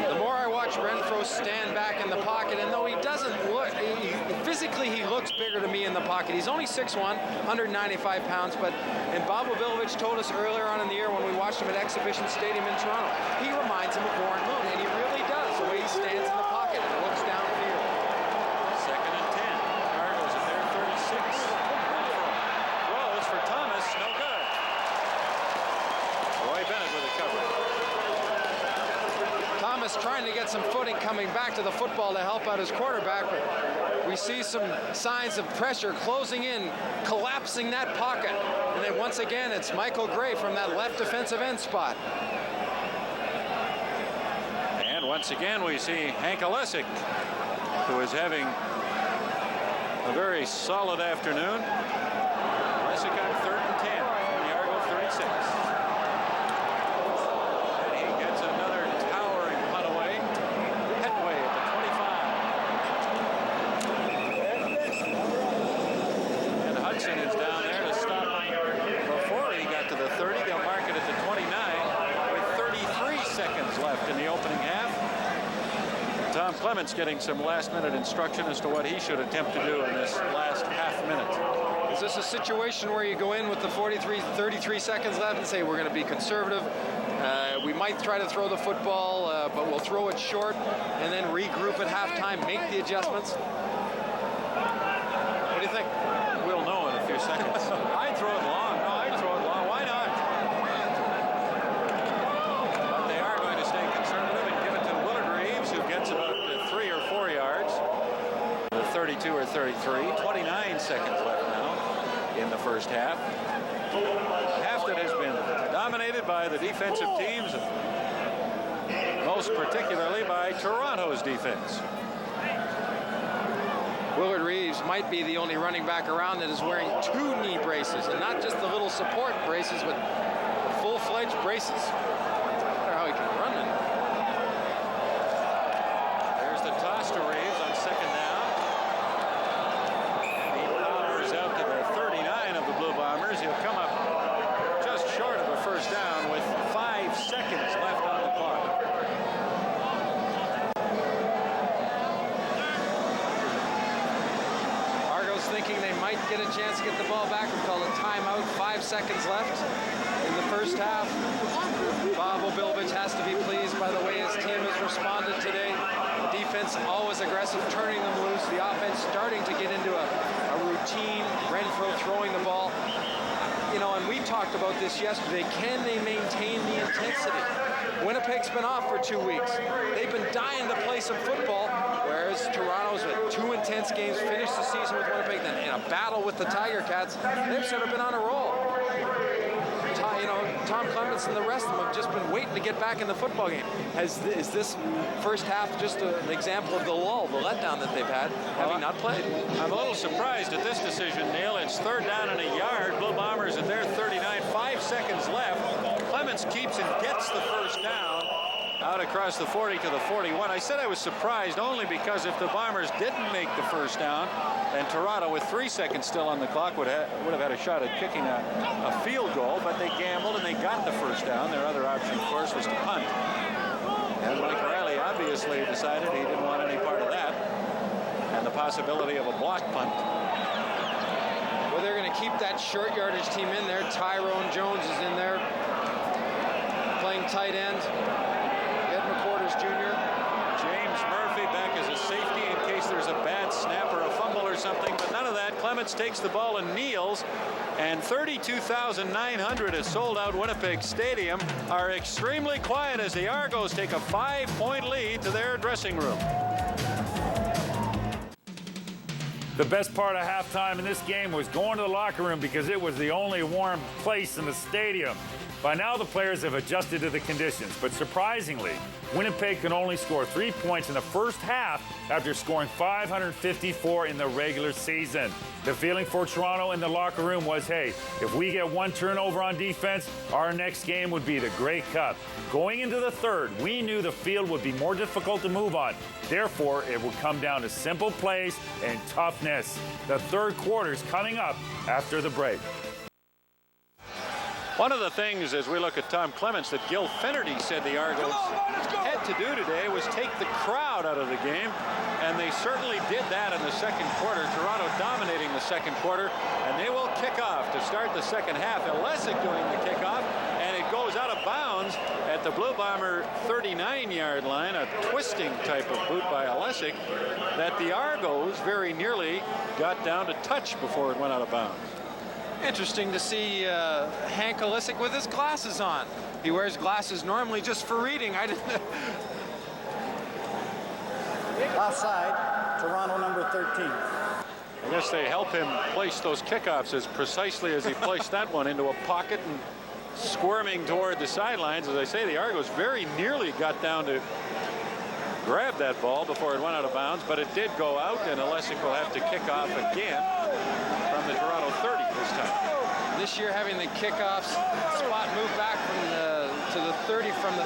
The more I watch Renfro stand back in the pocket, and though he doesn't look, physically he looks bigger to me in the pocket. He's only 6'1", 195 pounds, but Bob Wilbovich told us earlier on in the year when we watched him at Exhibition Stadium in Toronto, he reminds him of Warren Moon, and he really does, the way he stands in the pocket and looks downfield. Second and 10. Argos at their 36. Throws for Thomas, no good. Roy Bennett with a coverage. Thomas trying to get some footing coming back to the football to help out his quarterback, but we see some signs of pressure closing in, collapsing that pocket. And then once again, it's Michael Gray from that left defensive end spot. And once again, we see Hank Olesic, who is having a very solid afternoon. Olesic on 3rd and 10 from the Argo 36. And he gets another towering punt away. Headway at the 25. And Hudson is down there to stop him before he got to the 30. They'll mark it at the 29 with 33 seconds left in the opening half. Tom Clements getting some last-minute instruction as to what he should attempt to do in this last half minute. Is this a situation where you go in with the 33 seconds left and say we're going to be conservative? We might try to throw the football, but we'll throw it short and then regroup at halftime, make the adjustments? What do you think? We'll know in a few seconds. I'd throw it long. No, I'd throw it long. Why not? But they are going to stay conservative and give it to Willard Reeves, who gets about 3 or 4 yards. 32 or 33. 29 seconds left now in the first half. Half that has been dominated by the defensive teams, most particularly by Toronto's defense. Willard Reeves might be the only running back around that is wearing 2 knee braces, and not just the little support braces, but full-fledged braces. I wonder how he can run it. There's the toss to Reeves on 2nd down. And he powers out to the 39 of the Blue Bombers. He'll come up just short of a first down with 5 seconds left on the clock. Thinking they might get a chance to get the ball back. We call a timeout. 5 seconds left in the first half. Bob Wilbovich has to be pleased by the way his team has responded today. The defense always aggressive, turning them loose. The offense starting to get into a routine. Renfro throwing the ball. You know, and we talked about this yesterday. Can they maintain the intensity? Winnipeg's been off for 2 weeks. They've been dying to play some football, whereas Toronto's with 2 intense games, finished the season with Winnipeg, then in a battle with the Tiger Cats. They've sort of been on a roll. Tom Clements and the rest of them have just been waiting to get back in the football game. Is this first half just an example of the lull, the letdown that they've had, having not played? I'm a little surprised at this decision, Neil. It's 3rd down and a yard. Blue Bombers at their 39, 5 seconds left. Clements keeps and gets the first down out across the 40 to the 41. I said I was surprised only because if the Bombers didn't make the first down, and Toronto with 3 seconds still on the clock would have had a shot at kicking a field goal, but they gambled and they got the first down. Their other option, of course, was to punt. And Mike Riley obviously decided he didn't want any part of that. And the possibility of a block punt. Well, they're going to keep that short yardage team in there. Tyrone Jones is in there playing tight end. Ed McQuarters Jr. James Murphy back as a safety in case there's a bad snap or a fumble or something, but none of that. Clements takes the ball and kneels, and 32,900 has sold out Winnipeg Stadium are extremely quiet as the Argos take a 5-point lead to their dressing room. The best part of halftime in this game was going to the locker room because it was the only warm place in the stadium. By now, the players have adjusted to the conditions, but surprisingly, Winnipeg can only score 3 points in the first half after scoring 554 in the regular season. The feeling for Toronto in the locker room was, hey, if we get one turnover on defense, our next game would be the Grey Cup. Going into the third, we knew the field would be more difficult to move on. Therefore, it would come down to simple plays and toughness. The third quarter is coming up after the break. One of the things as we look at Tom Clements that Gil Finnerty said the Argos had to do today was take the crowd out of the game, and they certainly did that in the second quarter. Toronto dominating the second quarter, and they will kick off to start the second half. Alesic doing the kickoff, and it goes out of bounds at the Blue Bomber 39-yard line, a twisting type of boot by Alesic that the Argos very nearly got down to touch before it went out of bounds. Interesting to see Hank Alesic with his glasses on. He wears glasses normally just for reading. I didn't. Offside, Toronto number 13. I guess they help him place those kickoffs as precisely as he placed that one into a pocket and squirming toward the sidelines. As I say, the Argos very nearly got down to grab that ball before it went out of bounds, but it did go out, and Alesic will have to kick off again from the Toronto 30 this time. This year, having the kickoffs spot move back from to the 30, from the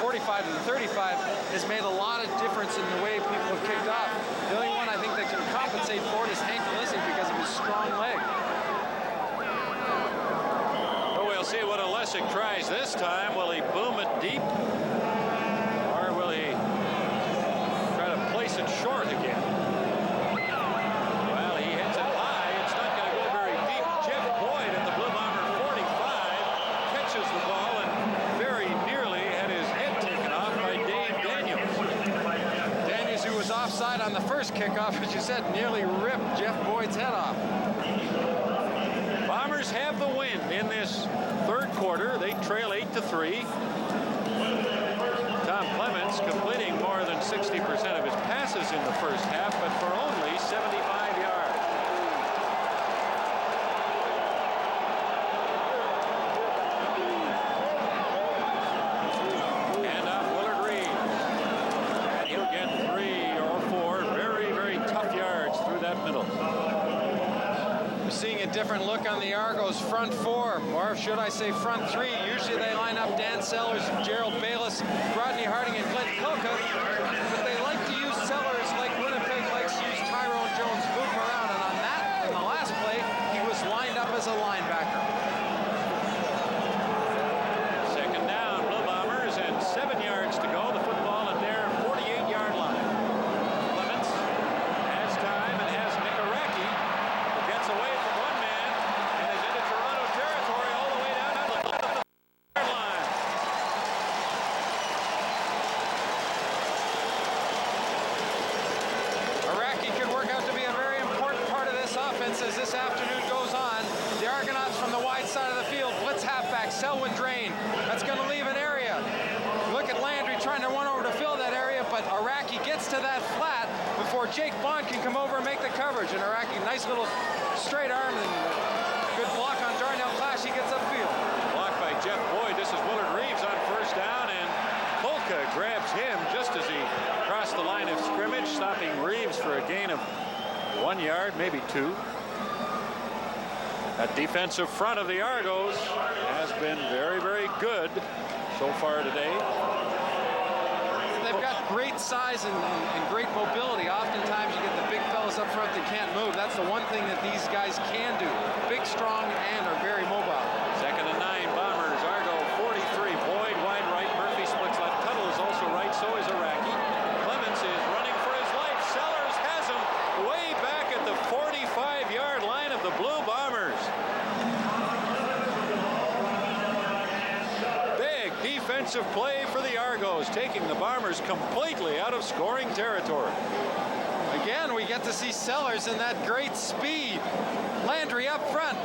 45 to the 35, has made a lot of difference in the way people have kicked off. The only one I think that can compensate for it is Hank Alesic because of his strong leg. Well, we'll see what Alesic tries this time. Will he boom it deep, or will he try to place it short again? Well, he hits it high. It's not going to go very deep. Jeff Boyd at the Blue Bomber 45 catches the ball and very nearly had his head taken off by Dave Daniels. Daniels, who was offside on the first kickoff, as you said, nearly ripped Jeff Boyd's head off. Bombers have the win in this third quarter. They trail 8-3. Tom Clements completing more than 60% of his passes in the first half, but for only 75 yards. And off Willard Reed. He'll get 3 or 4 very, very tough yards through that middle. We're seeing a different look on the Argos front four, or should I say front three. Usually they line up Dan Sellers, Gerald Bayless, Rodney Harding, and Glenn Kilka, but they like to use Sellers like Winnipeg likes to use Tyrone Jones, move him around, and on that, in the last play, he was lined up as a linebacker. Second down, Blue Bombers, and 7 yards to go. The football at their 48-yard line. Clements has time and has Nikaraki, who gets away from one man and is into Toronto territory all the way down to the yard line. Iraqi could work out to be a very important part of this offense as this afternoon goes on. The Argonauts from the wide side of the field, blitz halfback, Selwyn Drain. That's going to leave an area. Look at Landry trying to run over to fill that area, but Iraqi gets to that flat before Jake Bond can come over and make the coverage. And Iraqi, nice little straight arm and good block on Darnell Clash. He gets upfield. Blocked by Jeff Boyd. This is Willard Reeves on first down, and Polka grabs him just as he crossed the line of scrimmage, stopping Reeves for a gain of 1 yard, maybe 2. That defensive front of the Argos has been very, very good so far today. They've got great size and great mobility. Oftentimes you get the big fellas up front that can't move. That's the one thing that these guys can do. Big, strong, and are very mobile. Second and 9, Bombers. Argo 43. Boyd wide right. Murphy splits left. Tuttle is also right. So is Iraqi. offensive play for the Argos, taking the Bombers completely out of scoring territory. Again, we get to see Sellers in that great speed. Landry up front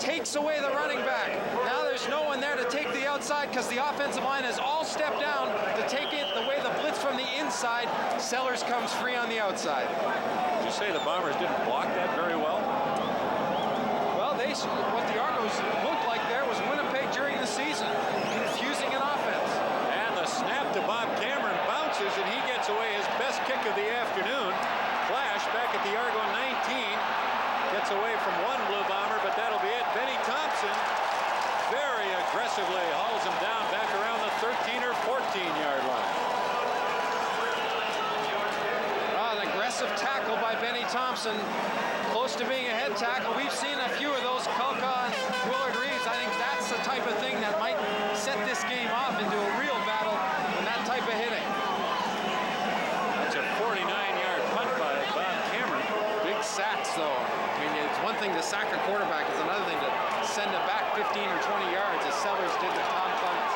takes away the running back. Now there's no one there to take the outside because the offensive line has all stepped down to take it the way the blitz from the inside. Sellers comes free on the outside. Did you say the Bombers didn't block that very well? Well, what the Argos looked like there was Winnipeg during the season, confusing an offense. And the snap to Bob Cameron bounces, and he gets away his best kick of the afternoon. Flash back at the Argo 19. Gets away from one Blue Bomber, but that'll be it. Benny Thompson very aggressively hauls him down back around the 13 or 14-yard line. An aggressive tackle by Benny Thompson, close to being a head tackle. We've seen a few of those, Kulka and Willard Reeves. I think that's the type of thing that might set this game off into a real battle in that type of hitting. That's a 49-yard punt by Bob Cameron. Big sacks, though. I mean, it's one thing to sack a quarterback, it's another thing to send it back 15 or 20 yards, as Sellers did to Tom Clements.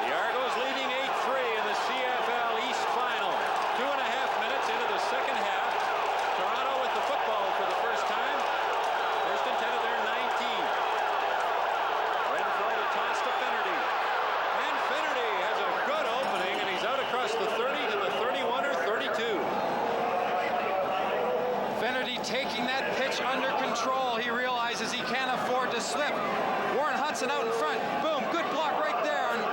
The Argos leading 8-3 in the CFL East Final. 2.5 minutes into the second half. Toronto with the football for the first time. First and 10 of their 19. Renfro to toss to Finnerty. And Finnerty has a good opening, and he's out across the 30 to the 31 or 32. Finnerty taking that pitch under control. He realizes he can't afford to slip. Warren Hudson out in front. Boom, good block right there on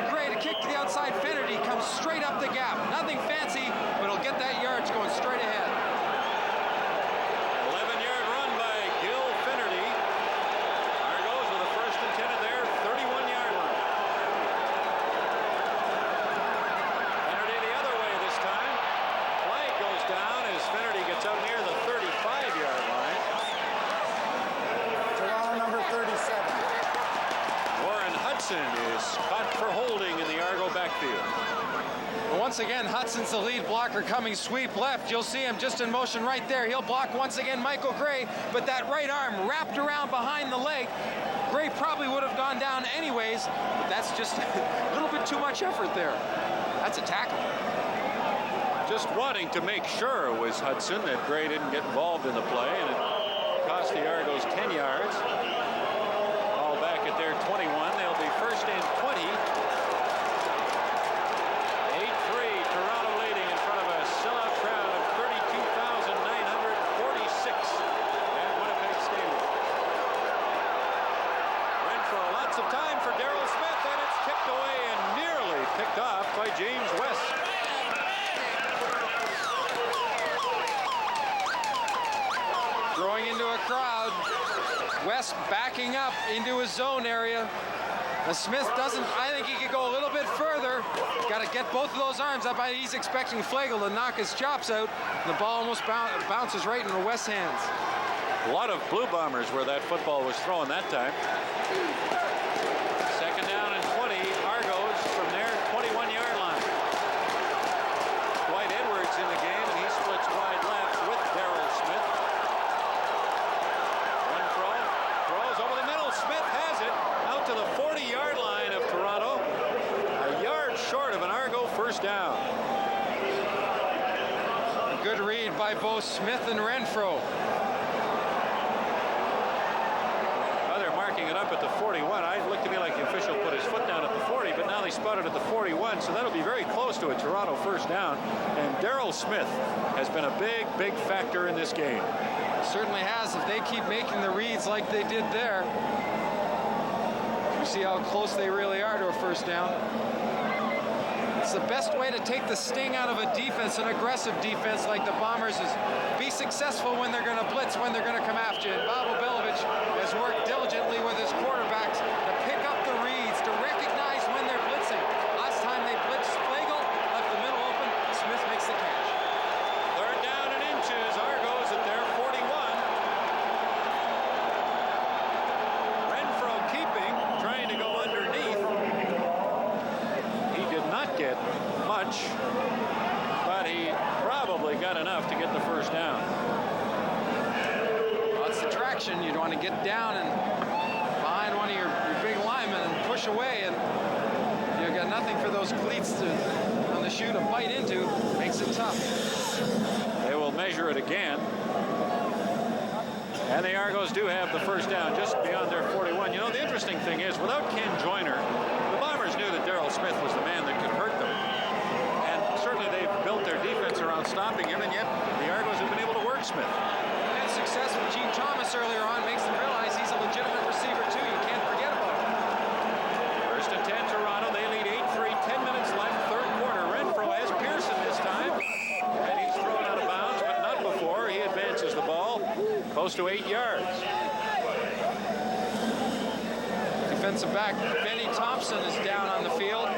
Gray to kick to the outside. Finnerty comes straight up the gap. Nothing fancy, but he'll get that yards going straight ahead. 11-yard run by Gil Finnerty. Argos with a first and 10 of their 31-yard line. Finnerty the other way this time. Flag goes down as Finnerty gets up near the 35-yard line. Toronto number 37. Warren Hudson is caught for holding in the Argo backfield. Once again, Hudson's the lead blocker coming sweep left. You'll see him just in motion right there. He'll block once again Michael Gray, but that right arm wrapped around behind the leg. Gray probably would have gone down anyways, but that's just a little bit too much effort there. That's a tackle. Just wanting to make sure it was Hudson that Gray didn't get involved in the play, and it cost the Argos 10 yards. All back at their 21. They'll be first and 20. 8-3, Toronto leading in front of a sellout crowd of 32,946 at Winnipeg Stadium. Renfro, lots of time for Darryl Smith, and it's tipped away and nearly picked off by James West. Throwing into a crowd. West backing up into his zone area. Now Smith doesn't, I think he could go a little bit further. Got to get both of those arms up. He's expecting Flegel to knock his chops out. The ball almost bounces right into West's hands. A lot of Blue Bombers where that football was thrown that time. Second down and 20, Argos from their 21-yard line. Dwight Edwards in the game, and he splits wide left with Darryl Smith. Renfro throws over the middle. Smith has it out to the 40-yard line of Toronto. A yard short of an Argo first down. Good read by both Smith and Renfro. It up at the 41. It looked to me like the official put his foot down at the 40, but now they spotted at the 41, so that'll be very close to a Toronto first down. And Darryl Smith has been a big factor in this game. Certainly has. If they keep making the reads like they did there, you see how close they really are to a first down. It's the best way to take the sting out of a defense, an aggressive defense like the Bombers, is be successful when they're going to blitz, when they're going to come after you. And Bob Obilovich has worked diligently with his quarterbacks to pick up the reads, to recognize when they're blitzing. Last time they blitzed, Flegel left the middle open. Smith makes the catch. Third down and inches. Argos at their 41. Renfro keeping, trying to go underneath. He did not get much, but he probably got enough to get the first down. Well, it's the traction. You'd want to get down and behind one of your big linemen and push away, and you've got nothing for those cleats on the shoe to bite into. Makes it tough. They will measure it again. And the Argos do have the first down just beyond their 41. You know, the interesting thing is, without Ken Joyner, the Bombers knew that Darryl Smith was the man that could hurt them. And certainly they've built their defense around stopping him, and yet the Argos have been able to work Smith. And success with Gene Thomas earlier on makes them realize he's a legitimate receiver too. You can't forget about him. First and 10, Toronto. They lead 8-3, 10 minutes left, third quarter. Renfro has Pearson this time. And he's thrown out of bounds, but not before. He advances the ball close to 8 yards. Defensive back Benny Thompson is down on the field.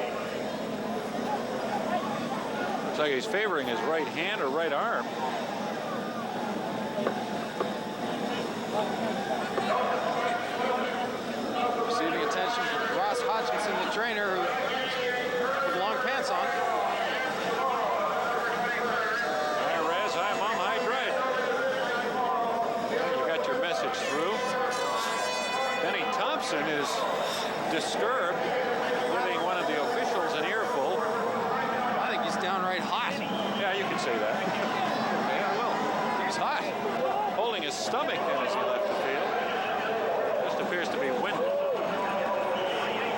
Looks like he's favoring his right hand or right arm. Receiving attention from Ross Hodgkinson, the trainer, who with long pants on. Hi, Rez. Hi, Mom. Hi, Dred. You got your message through. Benny Thompson is disturbed, giving one of the officials an earful. I think he's downright hot. Yeah, you can say that. Yeah, well, he's hot. Holding his stomach then as he left the field. Just appears to be winded.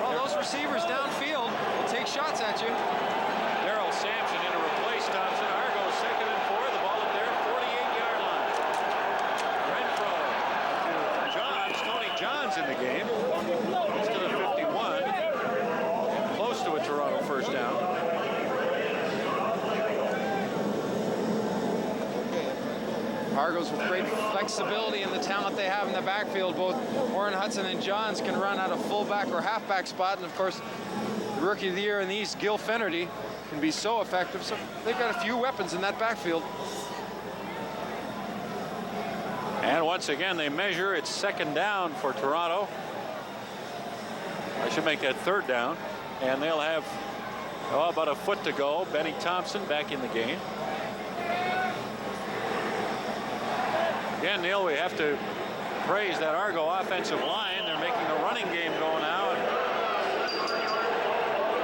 Well, those receivers downfield will take shots at you. Darryl Sampson in to replace Thompson. Argos 2nd and 4. The ball at their 48-yard line. Renfro to Johns. Tony Johns in the game. It's to the 51. Close to a Toronto first down. Argos with great flexibility and the talent they have in the backfield. Both Warren Hudson and Johns can run out of fullback or halfback spot. And of course, the rookie of the year in the East, Gil Fennerty, can be so effective. So they've got a few weapons in that backfield. And once again, they measure. It's 2nd down for Toronto. I should make that 3rd down. And they'll have about a foot to go. Benny Thompson back in the game. Again, Neil, we have to praise that Argo offensive line. They're making the running game go now. And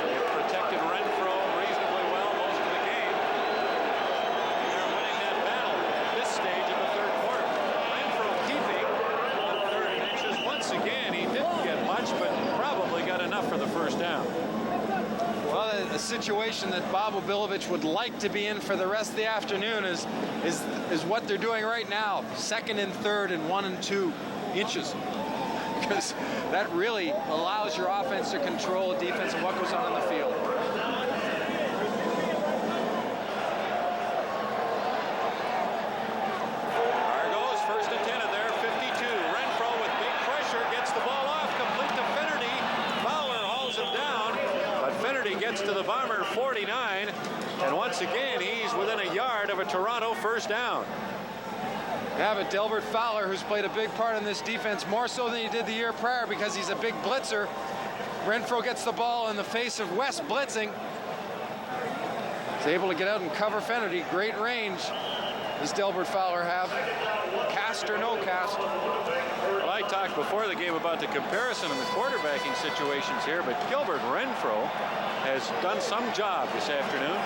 they've protected Renfro reasonably well most of the game. They're winning that battle at this stage of the third quarter. Renfro keeping on 3rd and inches. Once again, he didn't get much, but probably got enough for the first down. Well, a situation that Bob Obilovich would like to be in for the rest of the afternoon is what they're doing right now. 2nd and 3rd and 1 and 2 inches. Because that really allows your offense to control the defense and what goes on in the field. Argos 1st and 10 of their 52. Renfro with big pressure gets the ball off, complete to Fennerty. Fowler hauls him down, but Fennerty gets to the Bomber 49, and once again he's within a yard of a Toronto first down. Yeah, but Delbert Fowler, who's played a big part in this defense, more so than he did the year prior because he's a big blitzer. Renfro gets the ball in the face of West blitzing. He's able to get out and cover Fennerty. Great range does Delbert Fowler have. Cast or no cast. Well, I talked before the game about the comparison in the quarterbacking situations here, but Gilbert Renfro has done some job this afternoon.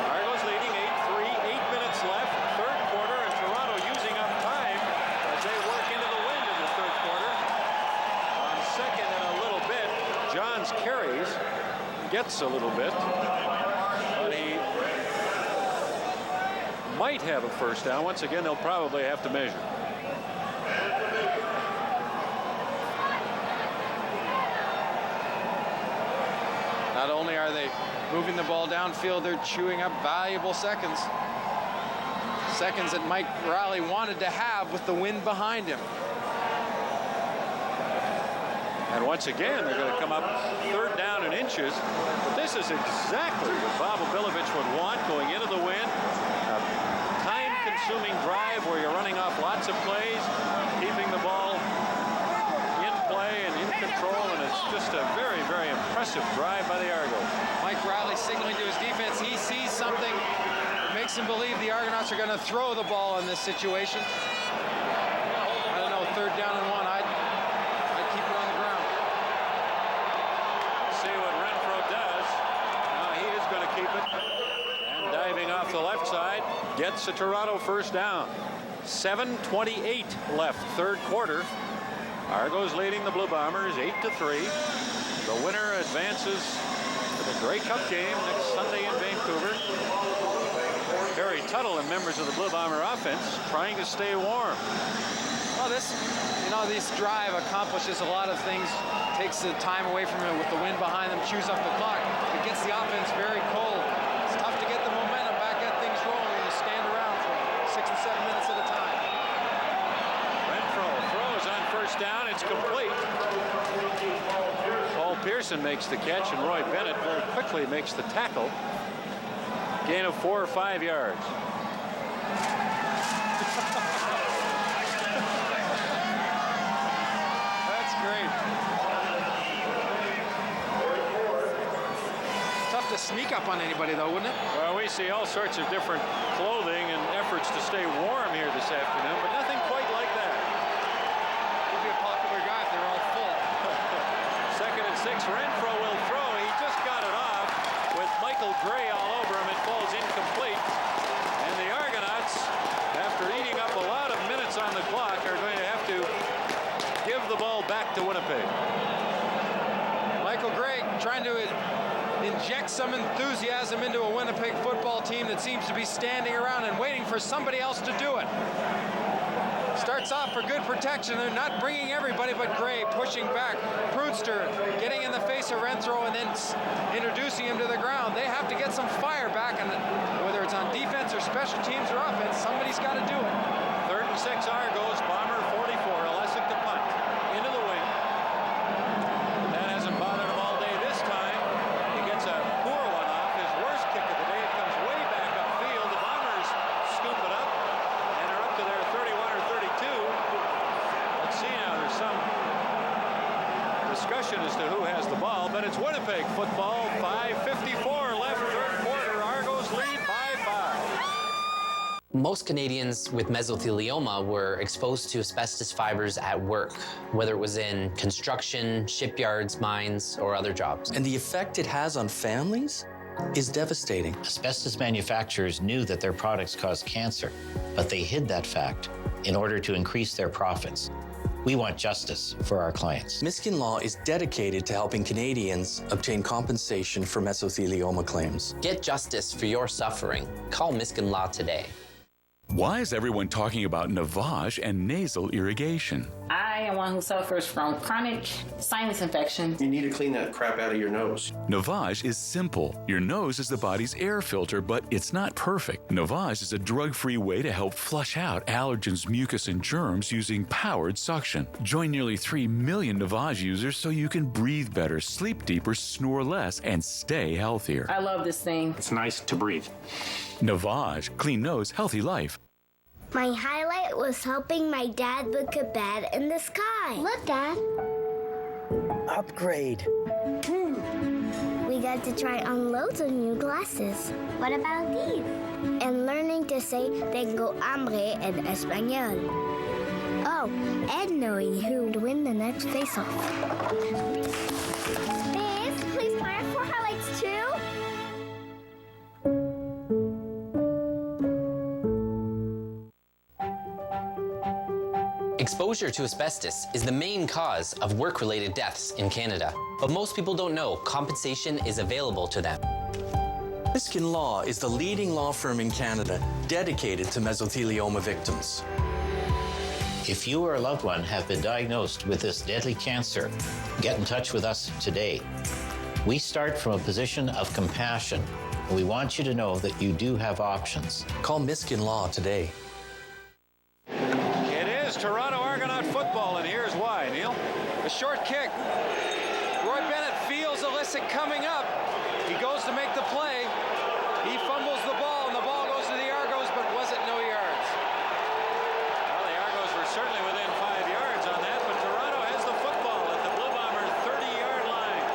Argos leading 8-3, 8 minutes left, third quarter, and Toronto using up time as they work into the wind in the third quarter. On 2nd and a little bit, Johns carries, gets a little bit, but he might have a first down. Once again, they'll probably have to measure. Not only are they moving the ball downfield, they're chewing up valuable seconds. Seconds that Mike Riley wanted to have with the wind behind him. And once again, they're going to come up 3rd down and inches. But this is exactly what Bob Obilovich would want going into the wind. A time-consuming drive where you're running off lots of plays, keeping the ball in play and in control, and it's just a very, very impressive drive by the Argos. Mike Riley signaling to his defense. He sees something that makes him believe the Argonauts are going to throw the ball in this situation. I don't know, 3rd down and 1. I'd keep it on the ground. gets a Toronto first down. 7:28 left, third quarter. Argos leading the Blue Bombers 8-3. The winner advances to the Grey Cup game next Sunday in Vancouver. Barry Tuttle and members of the Blue Bomber offense trying to stay warm. Well, this drive accomplishes a lot of things. Takes the time away from it with the wind behind them, chews up the clock. It gets the offense very cold. It's tough to get the momentum back, get things rolling when you stand around for 6 or 7 minutes at a time. Renfro throws on first down. It's complete. Paul Pearson makes the catch, and Roy Bennett very quickly makes the tackle. Gain of 4 or 5 yards. That's great. Tough to sneak up on anybody, though, wouldn't it? Well, we see all sorts of different clothing and efforts to stay warm here this afternoon, but nothing quite like that. He'd be a popular guy if they were all full. 2nd and 6. Renfro will throw. He just got it off with Michael Gray all over him. It falls incomplete. And the Argonauts, after eating up a lot of minutes on the clock, are going to have to give the ball back to Winnipeg. Michael Gray trying to inject some enthusiasm into a Winnipeg football team that seems to be standing around and waiting for somebody else to do it. Starts off for good protection. They're not bringing everybody, but Gray pushing back. Prudster getting in the face of Renfro and then introducing him to the ground. They have to get some fire back, and whether it's on defense or special teams or offense, somebody's got to do it. 3rd and 6. Argos, Bomber 44. Alesic to punt. Into the wing. That hasn't bothered him all day this time. He gets a poor one off. His worst kick of the day. It comes way back upfield. The Bombers scoop it up and are up to their 31 or 32. Let's see now. There's some discussion as to who has the ball, but it's Winnipeg football. 5:54 left, third quarter. Argos lead by 5. Most Canadians with mesothelioma were exposed to asbestos fibers at work, whether it was in construction, shipyards, mines, or other jobs. And the effect it has on families is devastating. Asbestos manufacturers knew that their products caused cancer, but they hid that fact in order to increase their profits. We want justice for our clients. Miskin Law is dedicated to helping Canadians obtain compensation for mesothelioma claims. Get justice for your suffering. Call Miskin Law today. Why is everyone talking about Navage and nasal irrigation? I am one who suffers from chronic sinus infection. You need to clean that crap out of your nose. Navage is simple. Your nose is the body's air filter, but it's not perfect. Navage is a drug-free way to help flush out allergens, mucus, and germs using powered suction. Join nearly 3 million Navage users so you can breathe better, sleep deeper, snore less, and stay healthier. I love this thing. It's nice to breathe. Navage. Clean nose, healthy life. My highlight was helping my dad look at bad in the sky. Look, Dad. Upgrade. We got to try on loads of new glasses. What about these? And learning to say tengo hambre in Espanol. Oh, and knowing who would win the next face-off. Miss, please try our 4 highlights too. Exposure to asbestos is the main cause of work-related deaths in Canada. But most people don't know compensation is available to them. Miskin Law is the leading law firm in Canada dedicated to mesothelioma victims. If you or a loved one have been diagnosed with this deadly cancer, get in touch with us today. We start from a position of compassion, and we want you to know that you do have options. Call Miskin Law today. Toronto Argonaut football, and here's why, Neil. A short kick. Roy Bennett feels Alesic coming up. He goes to make the play. He fumbles the ball, and the ball goes to the Argos, but was it no yards? Well, the Argos were certainly within 5 yards on that, but Toronto has the football at the Blue Bombers' 30-yard line.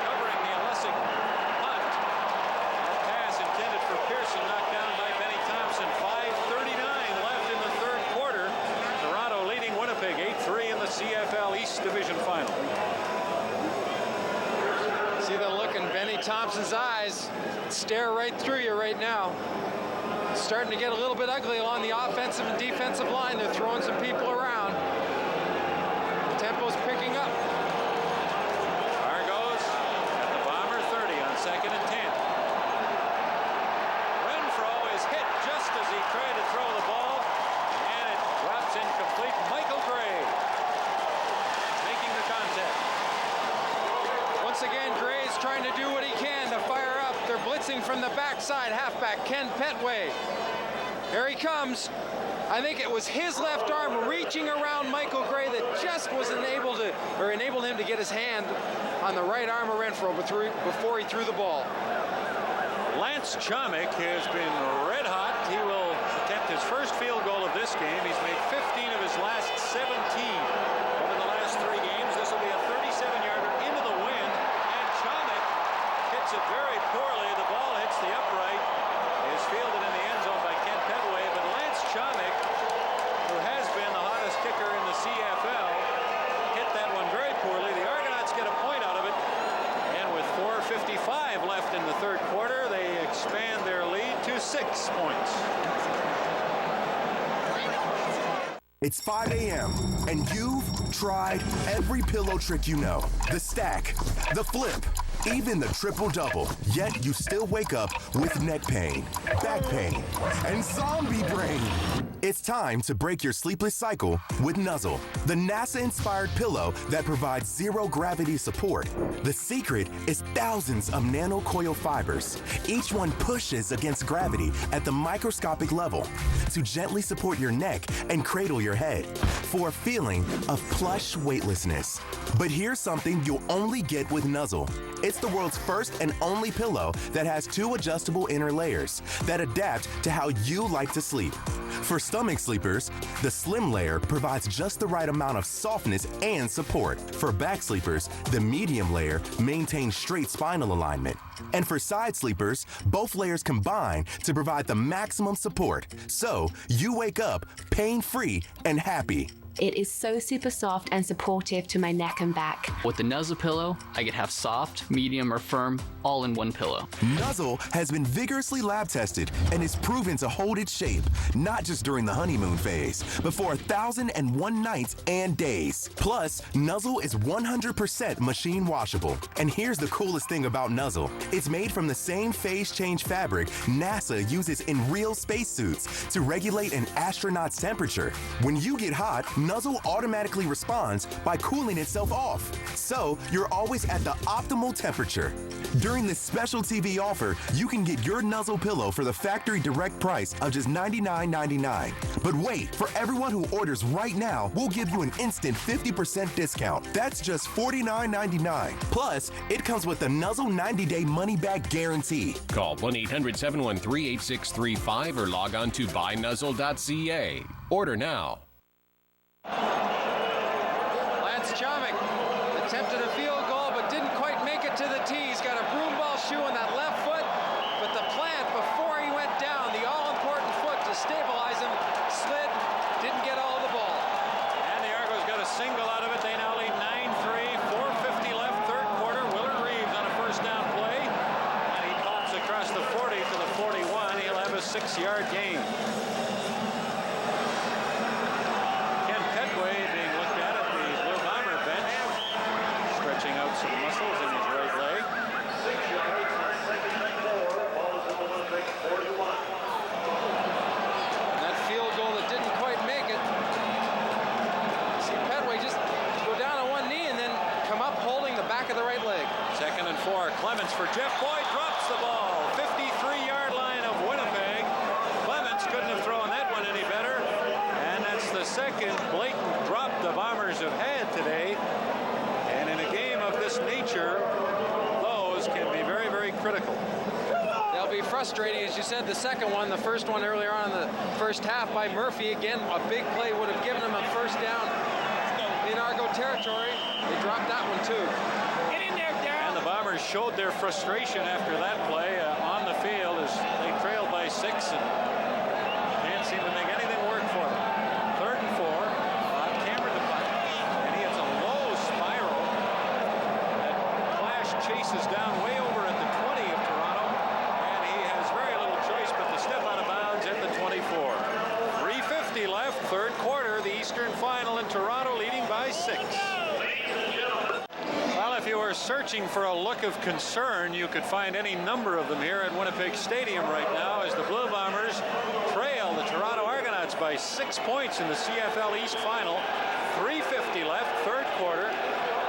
Covering the Alesic punt. That pass intended for Pearson, knocked down by Benny Thompson. 5:39 left in the third quarter. Toronto leading Winnipeg 8-3 in the CFL East Division Final. See, See the look in Benny Thompson's eyes. Stare right through you right now. It's starting to get a little bit ugly along the offensive and defensive line. They're throwing some people around. The tempo's picking up. Argos at the Bomber 30 on 2nd and 10. Renfro is hit just as he tried to throw the ball, and it drops incomplete. Michael Gray making the contact. Once again, Gray's trying to do what he can to fire up. They're blitzing from the backside. Halfback Ken Petway. Here he comes. I think it was his left arm reaching around Michael Gray that just wasn't able to, or enabled him to get his hand on the right arm of Renfro before he threw the ball. Lance Chomick has been red hot. He will attempt his first field goal of this game. He's made 15 of his last 17 over the last 3 games. This will be a 37-yarder into the wind, and Chomick hits it very poorly. The ball hits the upright. Is fielded in the end zone by Ken Petway, but Lance Chomick, who has been the hottest kicker in the CFL, hit that one very poorly. The Argonauts get a point out of it, and with 4:55 left in the third quarter, they expand their lead to 6 points. It's 5 a.m. and you've tried every pillow trick you know. The stack, the flip, even the triple-double. Yet you still wake up with neck pain, back pain, and zombie brain. It's time to break your sleepless cycle with Nuzzle, the NASA-inspired pillow that provides zero-gravity support. The secret is thousands of nano-coil fibers. Each one pushes against gravity at the microscopic level to gently support your neck and cradle your head for a feeling of plush weightlessness. But here's something you'll only get with Nuzzle. It's the world's first and only pillow that has 2 adjustable inner layers that adapt to how you like to sleep. For stomach sleepers, the slim layer provides just the right amount of softness and support. For back sleepers, the medium layer maintains straight spinal alignment. And for side sleepers, both layers combine to provide the maximum support, so you wake up pain-free and happy. It is so super soft and supportive to my neck and back. With the Nuzzle pillow, I could have soft, medium, or firm all in one pillow. Nuzzle has been vigorously lab tested and is proven to hold its shape, not just during the honeymoon phase, but for 1,001 nights and days. Plus, Nuzzle is 100% machine washable. And here's the coolest thing about Nuzzle. It's made from the same phase change fabric NASA uses in real spacesuits to regulate an astronaut's temperature. When you get hot, Nuzzle automatically responds by cooling itself off, so you're always at the optimal temperature. During this special TV offer, you can get your Nuzzle pillow for the factory direct price of just $99.99. But wait, for everyone who orders right now, we'll give you an instant 50% discount. That's just $49.99. Plus, it comes with a Nuzzle 90-day money-back guarantee. Call 1-800-713-8635 or log on to buynuzzle.ca. Order now. Lance Chomick attempted a field goal but didn't quite make it to the tee. He's got a broom ball shoe on that left foot, but the plant before he went down, the all-important foot to stabilize him, slid, didn't get all of the ball. And the Argos got a single out of it. They now lead 9-3, 4:50 left, third quarter. Willard Reeves on a first down play, and he pops across the 40 to the 41. He'll have a 6-yard gain. Some muscles in his right leg. And that field goal that didn't quite make it. See Petway just go down on one knee and then come up holding the back of the right leg. 2nd and 4. Clements for Jeff Boyd drops the ball. 53-yard line of Winnipeg. Clements couldn't have thrown that one any better. And that's the second blatant drop the Bombers have had today. This nature, those can be very, very critical. They'll be frustrating, as you said, the second one, the first one earlier on in the first half by Murphy. Again, a big play would have given them a first down in Argo territory. They dropped that one too. Get in there, Darryl. And the Bombers showed their frustration after that play on the field as they trailed by 6 and can't seem to make anything work for them. 3rd and 4. Cameron to punt, and he has a low spiral that clashed chases down way over at the 20 of Toronto, and he has very little choice but to step out of bounds at the 24. 3:50 left, third quarter, the Eastern Final, in Toronto leading by 6. Well, if you were searching for a look of concern, you could find any number of them here at Winnipeg Stadium right now as the Blue Bombers trail the Toronto Argonauts by 6 points in the CFL East Final. 3:50 left, third quarter.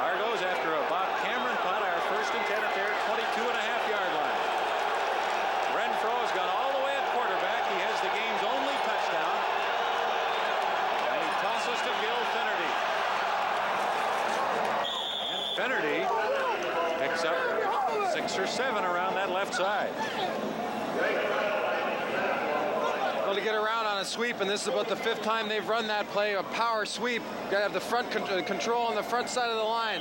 Argos after a Bob Cameron punt, our first and 10 at their 22.5-yard line. Renfro has gone all the way at quarterback. He has the game's only touchdown. And he tosses to Gil Finnerty. And Finnerty picks up 6 or 7 around that left side. Well, to get around on a sweep, and this is about the 5th time they've run that play, a power sweep. Got to have the front control on the front side of the line.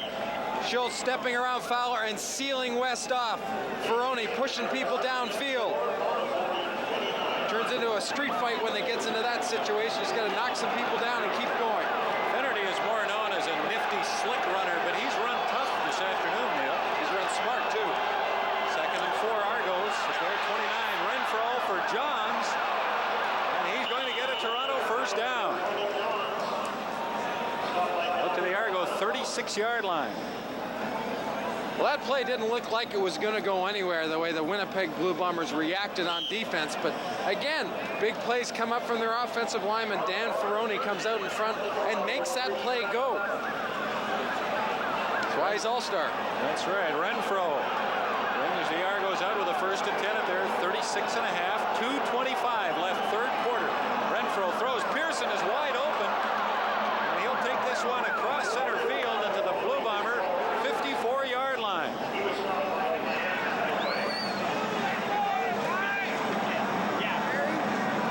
Schultz stepping around Fowler and sealing West off. Ferroni pushing people downfield. Turns into a street fight when it gets into that situation. He's got to knock some people down and keep going. Finnerty is more known as a nifty slick runner, but he's run tough this afternoon, Neil. He's run smart, too. 2nd and 4 Argos. Their 29. Renfro for Johns. He's going to get a Toronto first down. Out to the Argo 36-yard line. Well, that play didn't look like it was going to go anywhere, the way the Winnipeg Blue Bombers reacted on defense. But again, big plays come up from their offensive lineman. Dan Ferroni comes out in front and makes that play go. That's why he's all-star. That's right. Renfro brings the Argos out with a first and 10 at their 36.5. 2:25 left, third quarter. Renfro throws. Pearson is wide open. And he'll take this one across center field into the Blue Bomber 54-yard line.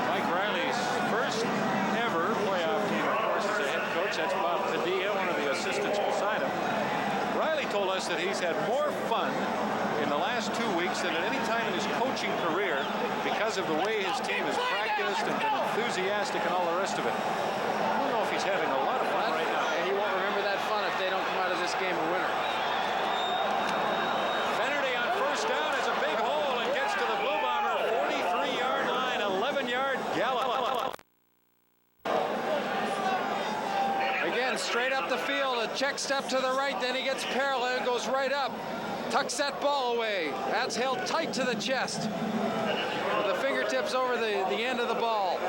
Mike Riley's first ever playoff team, of course, as a head coach. That's Bob Padilla, one of the assistants beside him. Riley told us that he's had more fun in the last 2 weeks than at any time in his coaching career because of the way his team has practiced and been enthusiastic and all the rest of it. I don't know if he's having a lot of fun right now. He won't remember that fun if they don't come out of this game a winner. Finnerty on first down has a big hole and gets to the Blue Bomber 43-yard line, 11-yard gallop. Again, straight up the field, a check step to the right, then he gets parallel and goes right up. Tucks that ball away. That's held tight to the chest. The fingertips over the end of the ball.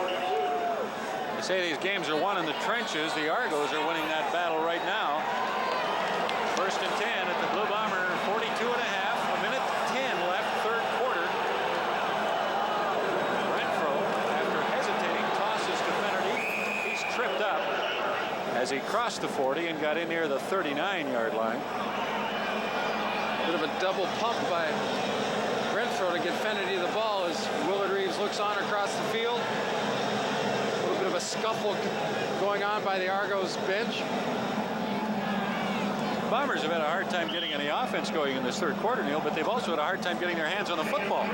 They say these games are won in the trenches. The Argos are winning that battle right now. First and 10 at the Blue Bomber, 42.5. A minute 10 left, third quarter. Renfro, after hesitating, tosses to Finnerty. He's tripped up as he crossed the 40 and got in near the 39-yard line. Bit of a double pump by Renfro to get Finnerty the ball as Willard Reeves looks on across the field. A little bit of a scuffle going on by the Argos bench. Bombers have had a hard time getting any offense going in this third quarter, Neil, but they've also had a hard time getting their hands on the football. I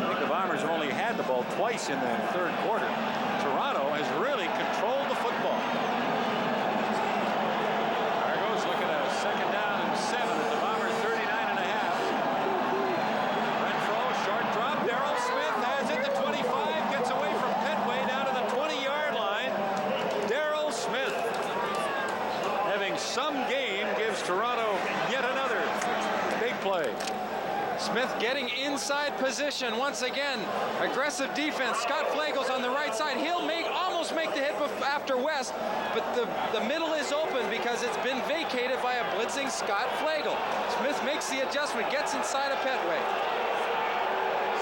think the Bombers have only had the ball twice in the third quarter. Toronto has really controlled the football. Argos looking at a 2nd down and 7 at the Bomber 39.5. Renfro, short drop. Darrell Smith has it. The 25 gets away from Petway down to the 20-yard line. Darrell Smith, having some game, gives Toronto yet another big play. Smith getting inside position once again. Aggressive defense. Scott Flagle's on the right side. He'll almost make the hit after West, but the middle is open because it's been vacated by a blitzing Scott Flagle. Smith makes the adjustment, gets inside of Petway.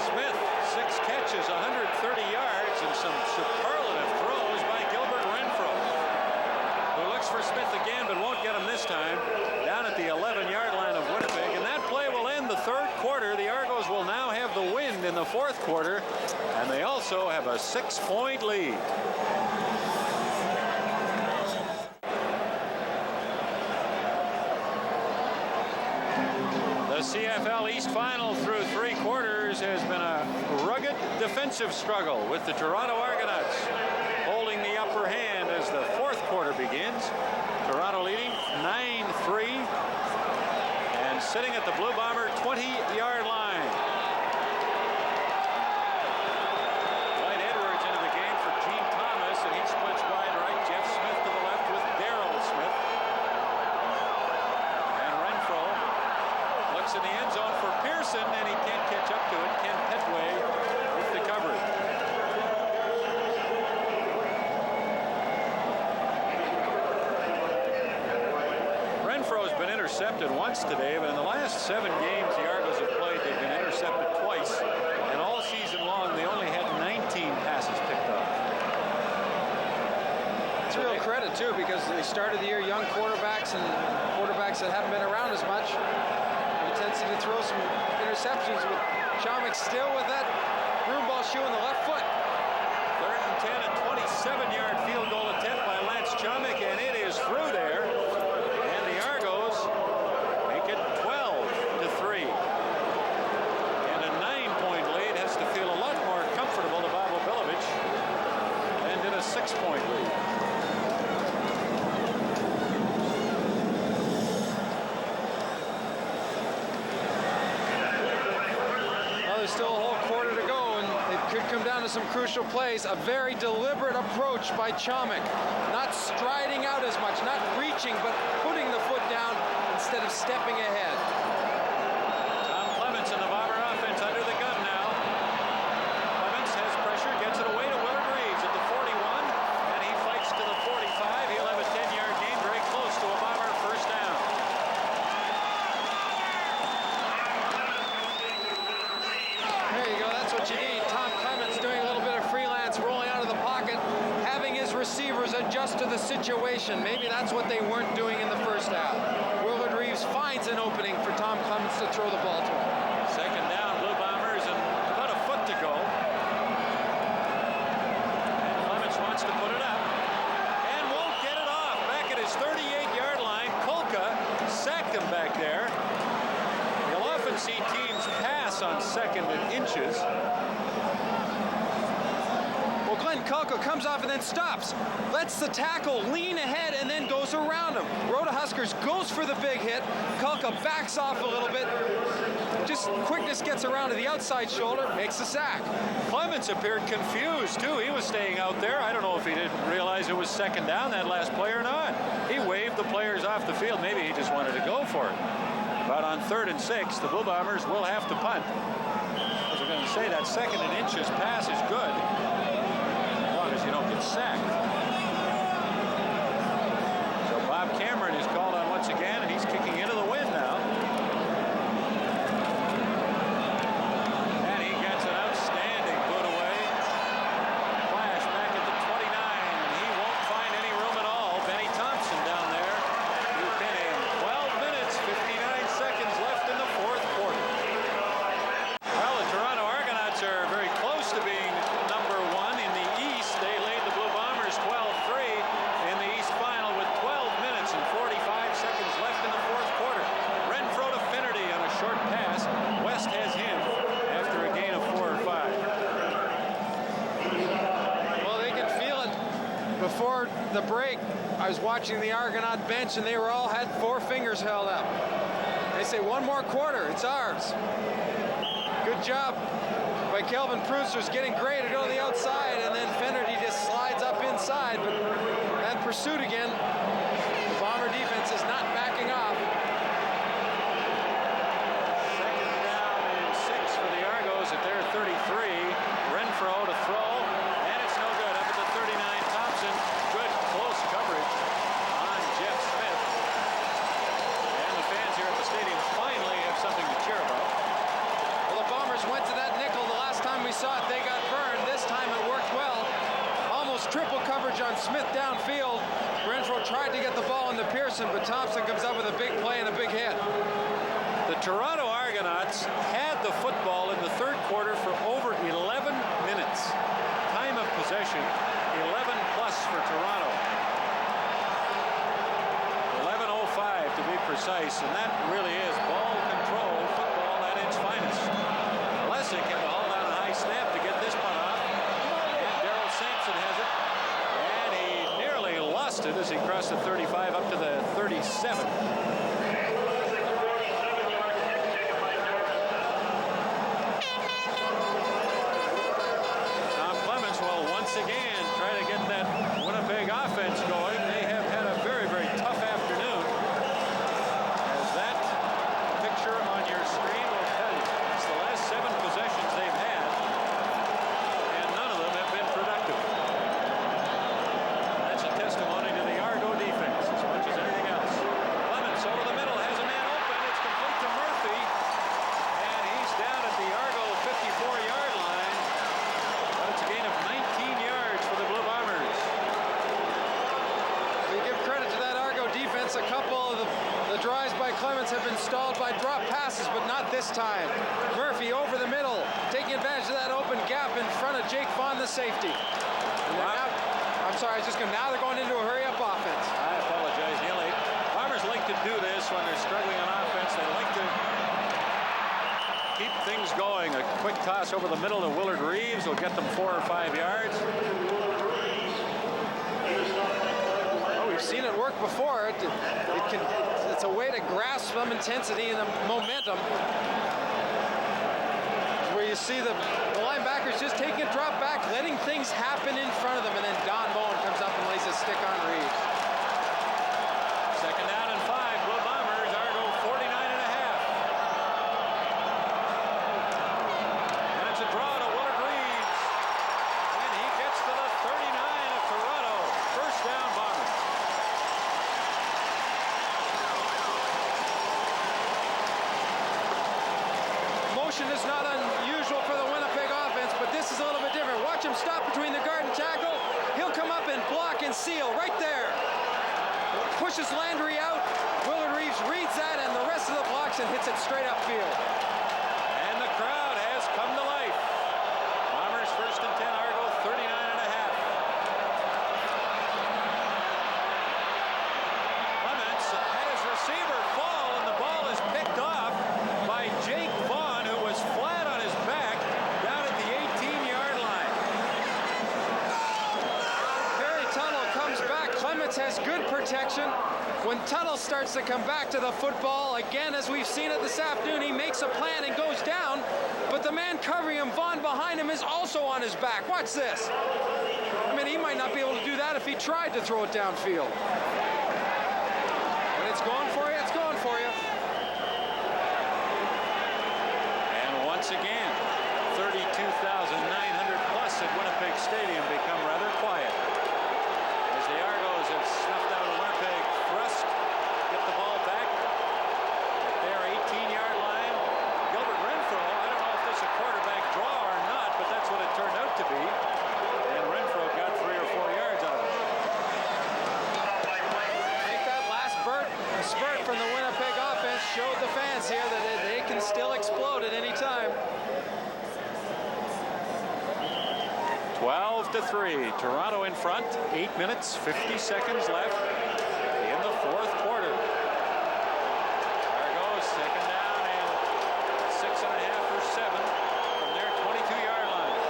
Smith, 6 catches, 130 yards, and some superlative throws by Gilbert Renfro, who looks for Smith again but won't get him this time. Down at the 11-yard line of Winnipeg, and that play will end the third quarter. The Argos will now have the wind in the fourth quarter, and they also have a 6-point lead. The CFL East Final through 3 quarters has been a rugged defensive struggle, with the Toronto Argonauts holding the upper hand as the fourth quarter begins. Toronto leading 9-3 20-yard line. Dwight Edwards into the game for Gene Thomas, and he splits wide right. Jeff Smith to the left with Darrell Smith. And Renfro looks in the end zone for Pearson, and he can't catch up to it. Ken Petway with the coverage. Renfro's been intercepted once today, but in the last 7 games the Argos have played, they've been intercepted twice. And all season long, they only had 19 passes picked up. It's a real credit, too, because they started the year young quarterbacks and quarterbacks that haven't been around as much. He tends to throw some interceptions with Chomik still with that broomball shoe in the left foot. 3rd and 10, a 27-yard field goal attempt by Lance Chomik, and it is through there. And the Argos make it 12-3. And a 9-point lead has to feel a lot more comfortable to Bob Obilovich than did a 6-point lead. There's still a whole quarter to go, and it could come down to some crucial plays. A very deliberate approach by Chomik. Not striding out as much, not reaching, but putting the foot down instead of stepping ahead. Tom Clements in the Bomber offense under the gun now. Clements has pressure, gets it away to Willard Reeves at the 41, and he fights to the 45. He'll have a 10-yard gain, very close to a Bomber first down. There you go, that's what you need. Tom Clements doing a little bit of freelance, rolling out of the pocket, having his receivers adjust to the situation. Maybe that's what they weren't doing in the first half. Willard Reeves finds an opening for Tom Clements to throw the ball to him. 2nd down, Blue Bombers, and about a foot to go. And Clements wants to put it up and won't get it off. Back at his 38-yard line, Kolka sacked him back there. You'll often see teams pass on 2nd and inches. Well, Glenn Kolka comes off and then stops. Lets the tackle lean ahead and then goes around him. Rhoda Huskers goes for the big hit. Kolka backs off a little bit. Just quickness gets around to the outside shoulder, makes the sack. Clements appeared confused, too. He was staying out there. I don't know if he didn't realize it was 2nd down, that last play, or not. He waved the players off the field. Maybe he just wanted to go for it. But on 3rd and 6, the Blue Bombers will have to punt. As we're going to say, that 2nd and inches pass is good, as long as you don't get sacked. So Bob Cameron is called on once again, and he's kicking into the wind now. And he gets an outstanding put away. Flash back at the 29, and he won't find any room at all. Benny Thompson down there. He's been in 12 minutes, 59 seconds left in the 4th quarter. Well, the Toronto Argonauts are very close to being number 1 in the East. They laid the Blue Bombers 12-3 in the East final with 12 minutes and 45 seconds left in the 4th quarter. Renfro to Finnerty on a short pass. West has him after a gain of 4 or 5. Well, they can feel it. Before the break, I was watching the Argonaut bench, and they were all had 4 fingers held up. They say, 1 more quarter, it's ours. Good job by Kelvin Prunster's getting Gray to go to the outside, and then Finnerty just slides up inside. But that pursuit again, the Bomber defense is not backing off. 2nd down and 6 for the Argos at their 33. Renfro to throw, and it's no good. Up at the 39, Thompson. Good close coverage on Jeff Smith. And the fans here at the stadium finally have something to cheer about. Well, the Bombers went to that nickel the last time we saw it. They got burned. This time it worked well. Almost triple coverage on Smith downfield. Renfro tried to get the ball into Pearson, but Thompson comes up with a big play and a big hit. The Toronto Argonauts had the football in the 3rd quarter for over 11 minutes. Time of possession, 11 plus for Toronto. 11:05 to be precise, and that really is ball control football at its finest. Lesick had to haul down a high snap to get this punt off, and Darrell Sampson has it, and he nearly lost it as he crossed the 35 up to the 37. Yes, a couple of the drives by Clements have been stalled by drop passes, but not this time. Murphy over the middle, taking advantage of that open gap in front of Jake Vaughn, the safety. Now, I'm sorry, now they're going into a hurry-up offense. I apologize, Neely. Bombers like to do this when they're struggling on offense. They like to keep things going. A quick toss over the middle to Willard Reeves will get them 4 or 5 yards. We've seen it work before. It's a way to grasp some intensity and the momentum. Where you see the linebackers just taking a drop back, letting things happen in front of them, and then Don Bowen comes up and lays a stick on Reeves. Second down and 5. Blue Bombers. Argo 49.5. And it's a draw to Willard Reeves. And he gets to the 39 of Toronto. First down, Bombers. Motion is not unusual for the Winnipeg offense, but this is a little bit different. Watch him stop between the guard and tackle. He'll come up and block and seal right there. Pushes Landry out. Willard Reeves reads that and the rest of the blocks and hits it straight upfield. And the crowd has come to life. Bombers first and 10, Argo 39.5. Clements had his receiver fall, and the ball is picked off by Jake Vaughn, who was flat on his back down at the 18-yard line. Perry Tuttle comes back. Clements has good protection. When Tuttle starts to come back to the football, again, as we've seen it this afternoon, he makes a plan and goes down, but the man covering him, Vaughn, behind him, is also on his back. Watch this. I mean, he might not be able to do that if he tried to throw it downfield. When it's going for you, it's going for you. And once again, 32,900 plus at Winnipeg Stadium become rather quiet as the Argos have snuffed out a Winnipeg thrust, get the ball back at their 18-yard line. Gilbert Renfro, I don't know if this is a quarterback draw or not, but that's what it turned out to be. And Renfro got 3 or 4 yards out of it. I think that last spurt from the Winnipeg offense showed the fans here that they can still explode at any time. 12-3, Toronto in front. 8 minutes, 50 seconds left in the fourth quarter. Argos second down and 6.5 or 7 from their 22-yard line.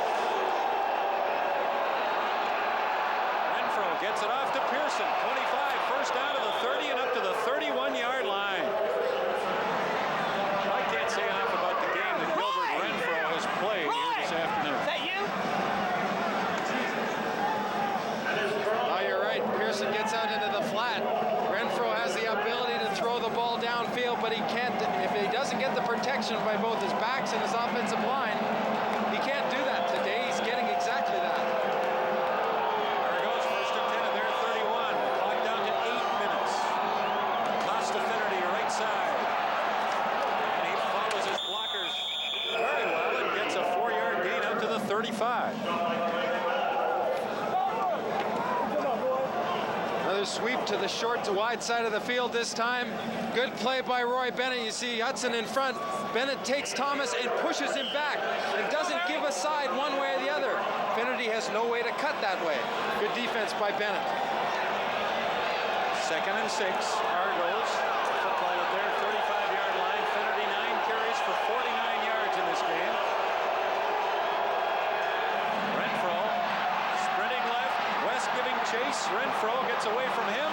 Renfro gets it off to Pearson. 25, first down to the 30 and up to the 31-yard line. I can't say enough about the game that Gilbert Renfro has played here this afternoon. Is that you? Pearson gets out into the flat. Renfro has the ability to throw the ball downfield, but he can't, if he doesn't get the protection by both his backs and his offensive line, he can't do that. Today he's getting exactly that. Argos first and 10 at their 31. Clock down to 8 minutes. Costa Finnerty right side. And he follows his blockers very well and gets a 4-yard gain out to the 35. Another sweep to the short to wide side of the field this time. Good play by Roy Bennett. You see Hudson in front. Bennett takes Thomas and pushes him back and doesn't give a side one way or the other. Finnerty has no way to cut that way. Good defense by Bennett. Second and 6. Argos. Football at their 35-yard line. Finnerty 9 carries for 49 yards in this game. Renfro sprinting left. West giving chase. Renfro gets away from him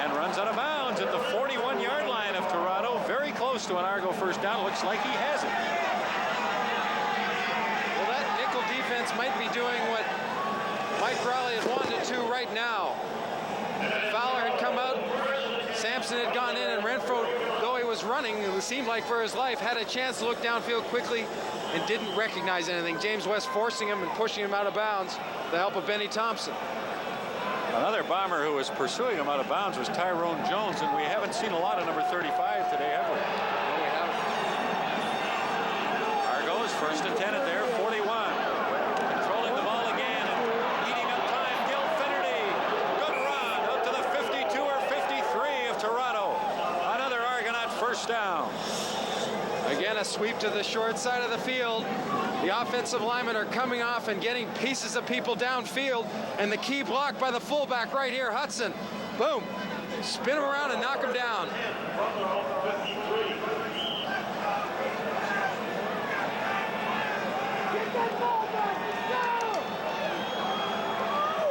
and runs out of bounds at the 41-yard line of Toronto. Very close to an Argo first down. Looks like he has it. Well, that nickel defense might be doing what Mike Rowley had wanted to right now. Fowler had come out. Sampson had gone in, and Renfro, though he was running, it seemed like for his life, had a chance to look downfield quickly and didn't recognize anything. James West forcing him and pushing him out of bounds with the help of Benny Thompson. Another Bomber who was pursuing him out of bounds was Tyrone Jones, and we haven't seen a lot of number 35 today, have we? No, we haven't. Argos first and 10 at their 41. Controlling the ball again and eating up time. Gil Finnerty. Good run out to the 52 or 53 of first down. Again, a sweep to the short side of the field. The offensive linemen are coming off and getting pieces of people downfield. And the key block by the fullback right here, Hudson. Boom. Spin him around and knock him down.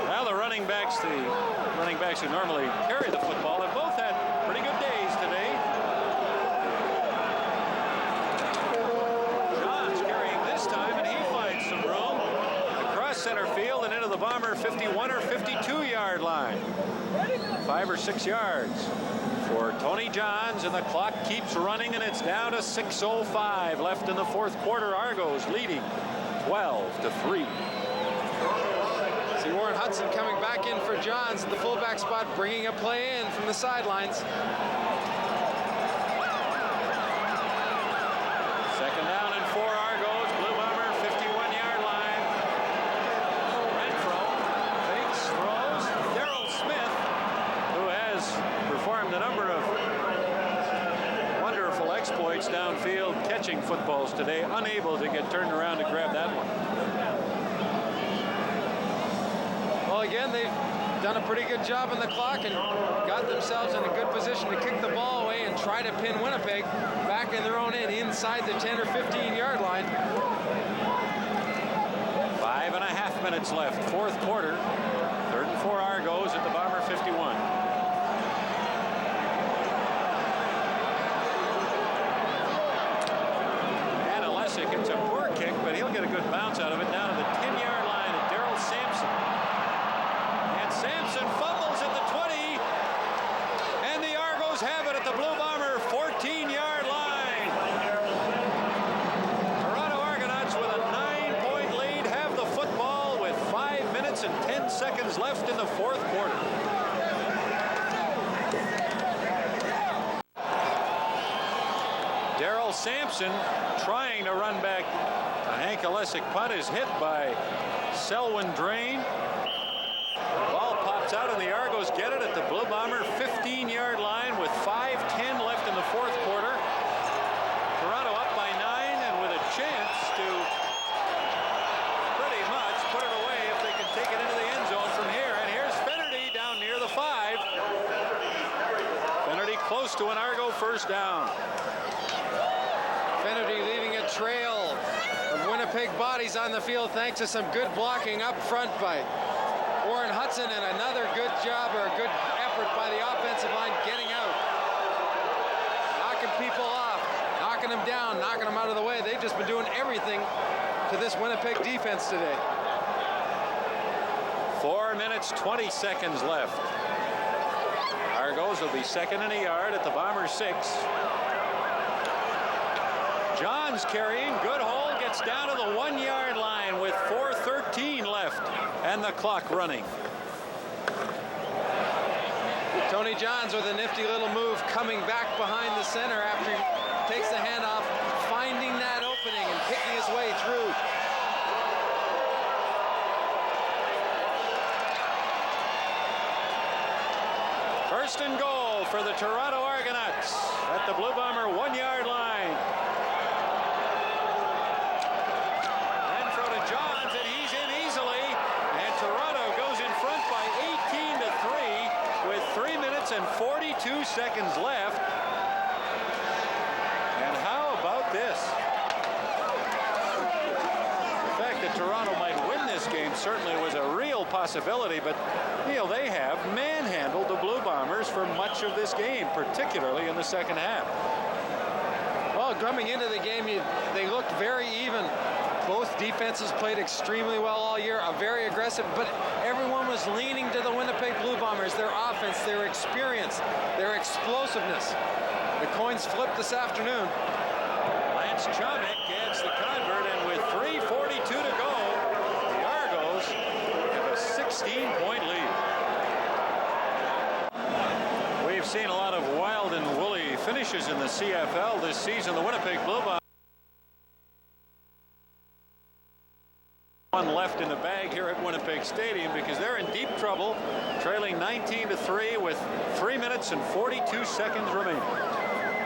Now the running backs who normally carry the football have both had pretty good days today. John's carrying this time, and he finds some room across center field and into the Bomber 51 or 52 yard line. 5 or 6 yards for Tony Johns, and the clock keeps running, and it's down to 6:05 left in the fourth quarter. Argos leading 12-3. See Warren Hudson coming back in for Johns at the fullback spot, bringing a play in from the sidelines. Second down and 4 Argos. Blue Bomber 51-yard line. Renfro fakes, throws. Darrell Smith, who has performed a number of wonderful exploits downfield, catching footballs today, unable to get turned around to grab that one. Well, again, they've done a pretty good job on the clock and got themselves in a good position to kick the ball away and try to pin Winnipeg back in their own end inside the 10 or 15-yard line. 5.5 minutes left, fourth quarter. 3rd and 4 Argos at the Bomber 51. And Alessic gets a poor kick, but he'll get a good bounce out of it down to the 10-yard line at Darrell Sampson. Sampson fumbles at the 20, and the Argos have it at the Blue Bomber 14-yard line. Toronto Argonauts with a 9-point lead have the football with 5 minutes and 10 seconds left in the fourth quarter. Darrell Sampson trying to run back. A Hank Alessic punt is hit by Selwyn Drain. Out, and the Argos get it at the Blue Bomber 15-yard line with 5:10 left in the fourth quarter. Toronto up by 9 and with a chance to pretty much put it away if they can take it into the end zone from here. And here's Finnerty down near the 5. Finnerty close to an Argo first down. Finnerty leaving a trail of Winnipeg bodies on the field thanks to some good blocking up front by Warren Hudson, and another good job or a good effort by the offensive line getting out. Knocking people off, knocking them down, knocking them out of the way. They've just been doing everything to this Winnipeg defense today. 4 minutes, 20 seconds left. Argos will be 2nd and a yard at the Bomber 6. Johns carrying, good hold, gets down to the 1-yard line with 4:13 left and the clock running. Tony Johns with a nifty little move coming back behind the center after he takes the handoff, finding that opening and picking his way through. First and goal for the Toronto Argonauts at the Blue Bomber 1-yard line. Renfro to Johns, and he's in easily. And Toronto goes in front by 18-3 with 3 minutes and 42 seconds left. And how about this? The fact that Toronto might win this game certainly was a real possibility, but Neil, they have manhandled the Blue Bombers for much of this game, particularly in the second half. Well, coming into the game, they looked very even. Both defenses played extremely well all year, very aggressive, but everyone was leaning to the Winnipeg Blue Bombers, their offense, their experience, their explosiveness. The coins flipped this afternoon. Lance Chomick gets the convert, and with 3:42 to go, the Argos have a 16-point lead. We've seen a lot of wild and woolly finishes in the CFL this season. The Winnipeg Blue Bombers one left in the bag here at Winnipeg Stadium because they're in deep trouble, trailing 19-3 with 3 minutes and 42 seconds remaining.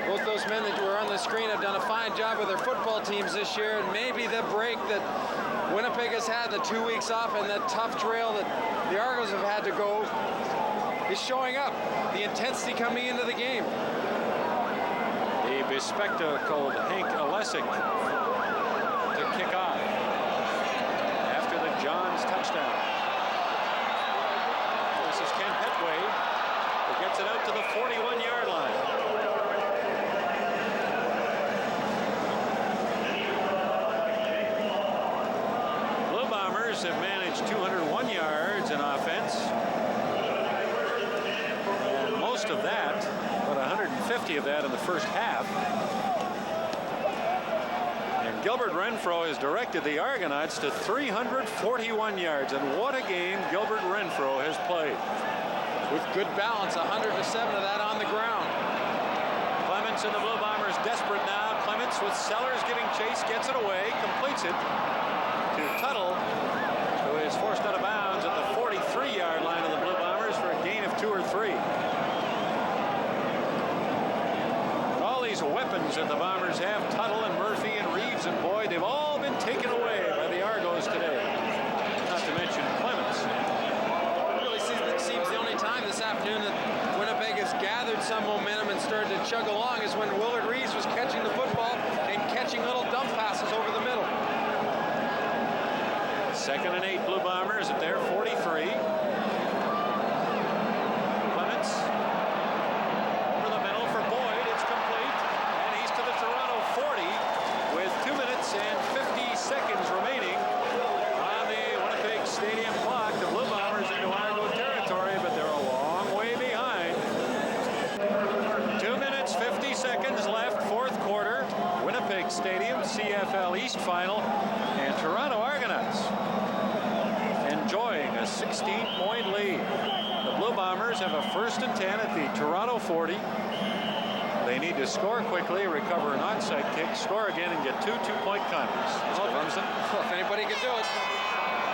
Both those men that were on the screen have done a fine job with their football teams this year, and maybe the break that Winnipeg has had, the 2 weeks off, and that tough trail that the Argos have had to go is showing up. The intensity coming into the game. The bespectacled Hank Olesic to kick off after the Johns touchdown. This is Ken Petway who gets it out to the 41-yard line. Blue Bombers have managed 201 yards in offense. And most of that, about 150 of that in the first half. And Gilbert Renfro has directed the Argonauts to 341 yards. And what a game Gilbert Renfro has played. With good balance, 107 of that on the ground. Clements and the Blue Bombers desperate now. Clements with Sellers giving chase, gets it away, completes it to Tuttle, who is forced out of bounds at the 43-yard line of the Blue Bombers for a gain of 2 or 3. All these weapons that the Bombers have, Tuttle and Murphy and Reeves and Boyd, they've all been taken away by the Argos today. Not to mention Clements. Seems the only time this afternoon that Winnipeg has gathered some momentum and started to chug along is when Willard Reeves was catching the football and catching little dump passes over the middle. 2nd and 8 Blue Bombers at their 43. Clements over the middle for Boyd. It's complete, and he's to the Toronto 40 with 2 minutes and 50 seconds remaining on the Winnipeg Stadium clock. The Blue Bombers into Argo territory, but they're a long way behind. 2 minutes, 50 seconds left, 4th quarter. Winnipeg Stadium, CFL East final, and Toronto Argonauts enjoying a 16-point lead. The Blue Bombers have a 1st and 10 at the Toronto 40. They need to score quickly, recover an onside kick, score again, and get 2 two-point contests. Mr. Brunson? Well, if anybody can do it,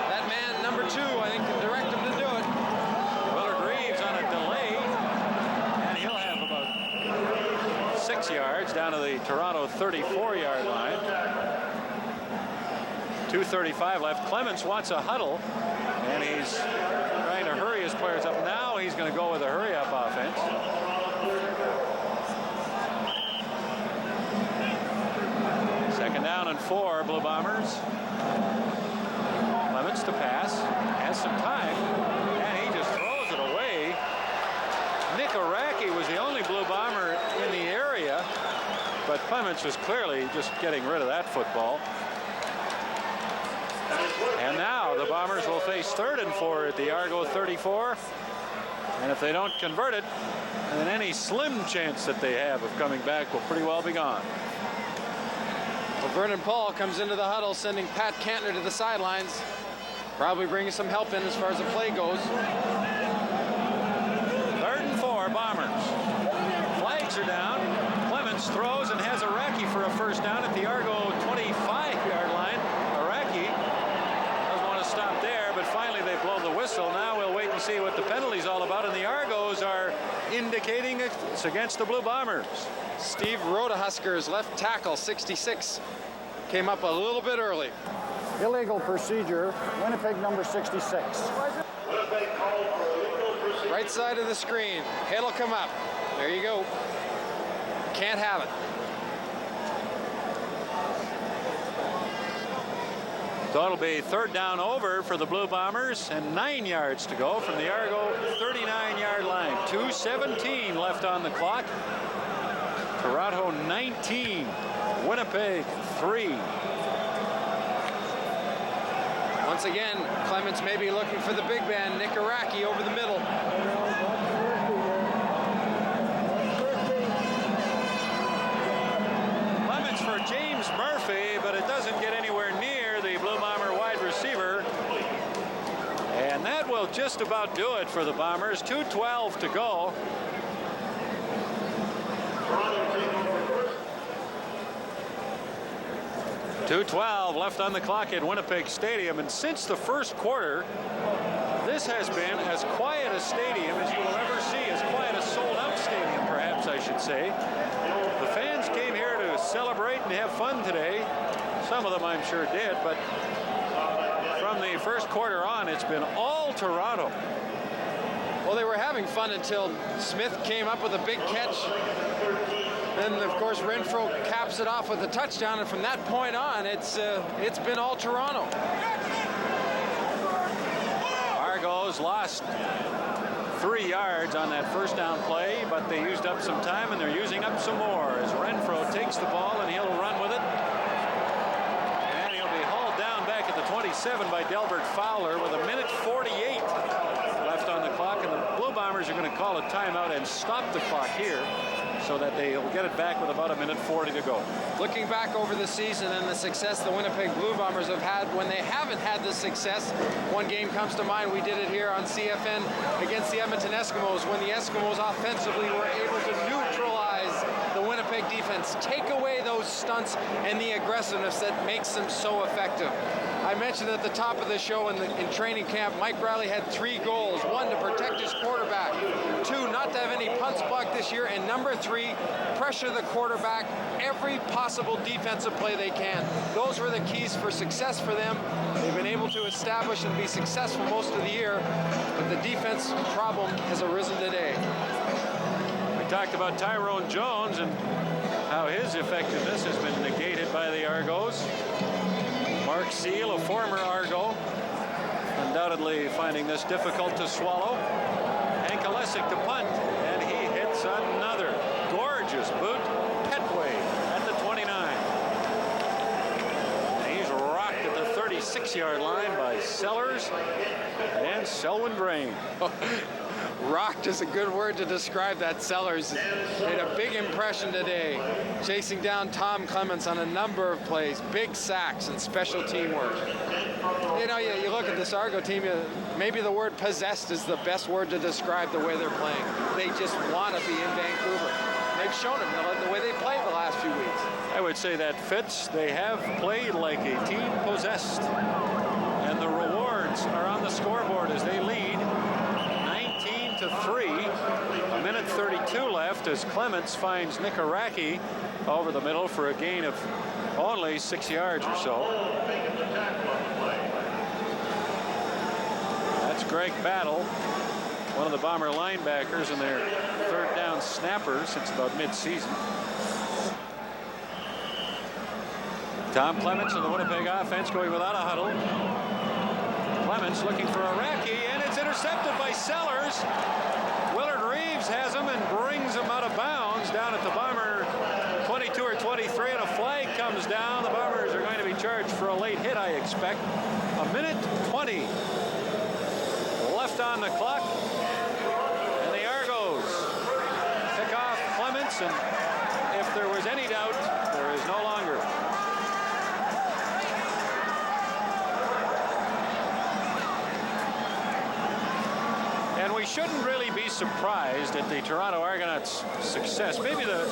that man, number 2, I think, can direct him to do it. Willard Reeves on a delay, and he'll have about 6 yards down to the Toronto 34-yard line. 2:35 left. Clements wants a huddle, and he's trying to hurry his players up. Now he's going to go with a hurry-up offense. Second down and 4, Blue Bombers. Clements to pass, has some time, and he just throws it away. Nick Araki was the only Blue Bomber in the area, but Clements was clearly just getting rid of that football. And now the Bombers will face 3rd and 4 at the Argo 34. And if they don't convert it, then any slim chance that they have of coming back will pretty well be gone. Well, Vernon Paul comes into the huddle, sending Pat Cantner to the sidelines. Probably bringing some help in as far as the play goes. 3rd and 4, Bombers. Flags are down. Clements throws and has Araki for a 1st down at the Argo 25-yard line. Araki doesn't want to stop there, but finally they blow the whistle. Now we'll wait and see what the penalty's all about, and the Argos are indicating it's against the Blue Bombers. Steve Rodehusker's left tackle, 66, came up a little bit early. Illegal procedure, Winnipeg number 66. Right side of the screen. It'll come up. There you go. Can't have it. So it'll be 3rd down over for the Blue Bombers and 9 yards to go from the Argo 39-yard line. 2:17 left on the clock. Toronto 19, Winnipeg 3. Once again, Clements may be looking for the big man, Nick Araki, over the middle. Clements for James Murphy, but it doesn't get anywhere near the Blue Bomber wide receiver. And that will just about do it for the Bombers. 2:12 to go. .212 left on the clock at Winnipeg Stadium, and since the 1st quarter, This has been as quiet a stadium as you will ever see, as quiet a sold-out stadium, perhaps I should say. The fans came here to celebrate and have fun today. Some of them I'm sure did, but from the first quarter on, it's been all Toronto. Well, they were having fun until Smith came up with a big catch. Then, of course, Renfro caps it off with a touchdown, and from that point on, it's been all Toronto. Argos lost 3 yards on that first down play, but they used up some time, and they're using up some more as Renfro takes the ball, and he'll run with it. And he'll be hauled down back at the 27 by Delbert Fowler with 1:48 left on the clock, and the Blue Bombers are going to call a timeout and stop the clock here so that they'll get it back with about 1:40 to go. Looking back over the season and the success the Winnipeg Blue Bombers have had when they haven't had the success, one game comes to mind. We did it here on CFN against the Edmonton Eskimos when the Eskimos offensively were able to neutralize the Winnipeg defense, take away those stunts and the aggressiveness that makes them so effective. I mentioned at the top of the show in training camp, Mike Riley had 3 goals. 1, to protect his quarterback. 2, not to have any punts blocked this year. And number 3, pressure the quarterback every possible defensive play they can. Those were the keys for success for them. They've been able to establish and be successful most of the year, but the defense problem has arisen today. We talked about Tyrone Jones and how his effectiveness has been negated by the Argos. Mark Seal, a former Argo, undoubtedly finding this difficult to swallow. Hank Olesic to punt, and he hits another gorgeous boot. Petway at the 29. And he's rocked at the 36-yard line by Sellers and Selwyn Drain. Rocked is a good word to describe that. Sellers made a big impression today, chasing down Tom Clements on a number of plays, big sacks and special teamwork. You know, you look at this Argo team, maybe the word possessed is the best word to describe the way they're playing. They just want to be in Vancouver. They've shown it the way they played the last few weeks. I would say that fits. They have played like a team possessed. And the rewards are on the scoreboard as they lead 19-3. 1:32 left as Clements finds Nikaraki over the middle for a gain of only 6 yards or so. That's Greg Battle, one of the Bomber linebackers and their third down snapper since about mid-season. Tom Clements and the Winnipeg offense going without a huddle. Clements looking for Iraqi, and it's intercepted by Sellers. Willard Reeves has him and brings him out of bounds down at the Bomber 22 or 23, and a flag comes down. The Bombers are going to be charged for a late hit, I expect. 1:20 left on the clock, and the Argos pick off Clements, and if there was any doubt, there is no longer. And we shouldn't really be surprised at the Toronto Argonauts' success. Maybe the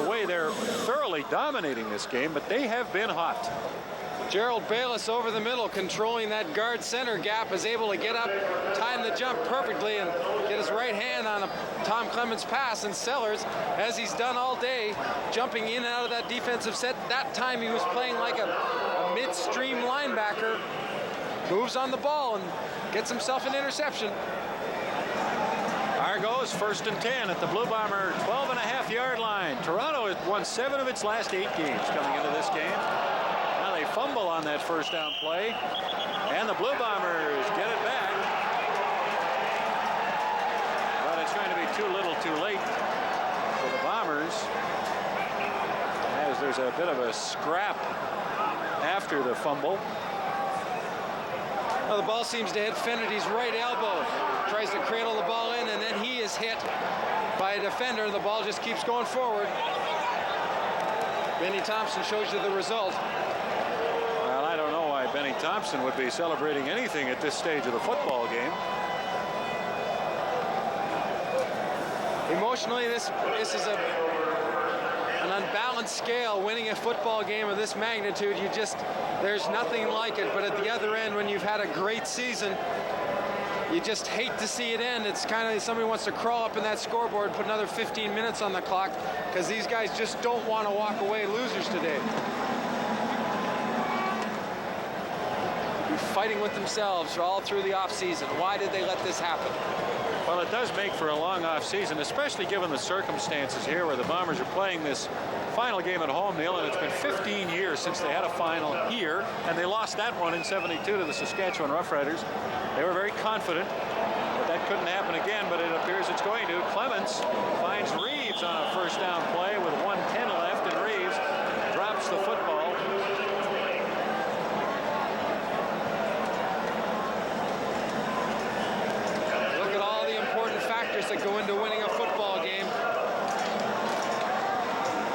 way they're thoroughly dominating this game, but they have been hot. Gerald Bayless over the middle, controlling that guard center gap, is able to get up, time the jump perfectly, and get his right hand on a Tom Clements pass. And Sellers, as he's done all day, jumping in and out of that defensive set. That time he was playing like a midstream linebacker, moves on the ball and gets himself an interception. Argos 1st and 10 at the Blue Bomber 12.5-yard line. Toronto has won 7 of its last 8 games coming into this game. Now they fumble on that first down play, and the Blue Bombers get it back. But it's going to be too little too late for the Bombers, as there's a bit of a scrap after the fumble. Well, the ball seems to hit Finnerty's right elbow. Tries to cradle the ball in, and then he is hit by a defender. The ball just keeps going forward. Benny Thompson shows you the result. Well, I don't know why Benny Thompson would be celebrating anything at this stage of the football game. Emotionally, this is an unbalanced scale. Winning a football game of this magnitude, there's nothing like it. But at the other end, when you've had a great season, you just hate to see it end. It's kind of somebody wants to crawl up in that scoreboard, put another 15 minutes on the clock, because these guys just don't want to walk away losers today. Fighting with themselves all through the offseason. Why did they let this happen? Well, it does make for a long offseason, especially given the circumstances here where the Bombers are playing this final game at home, Neil, and it's been 15 years since they had a final here, and they lost that one in '72 to the Saskatchewan Roughriders. They were very confident that that couldn't happen again, but it appears it's going to. Clements finds Reeves on a first down play with 1:10 left, and Reeves drops the football. That go into winning a football game.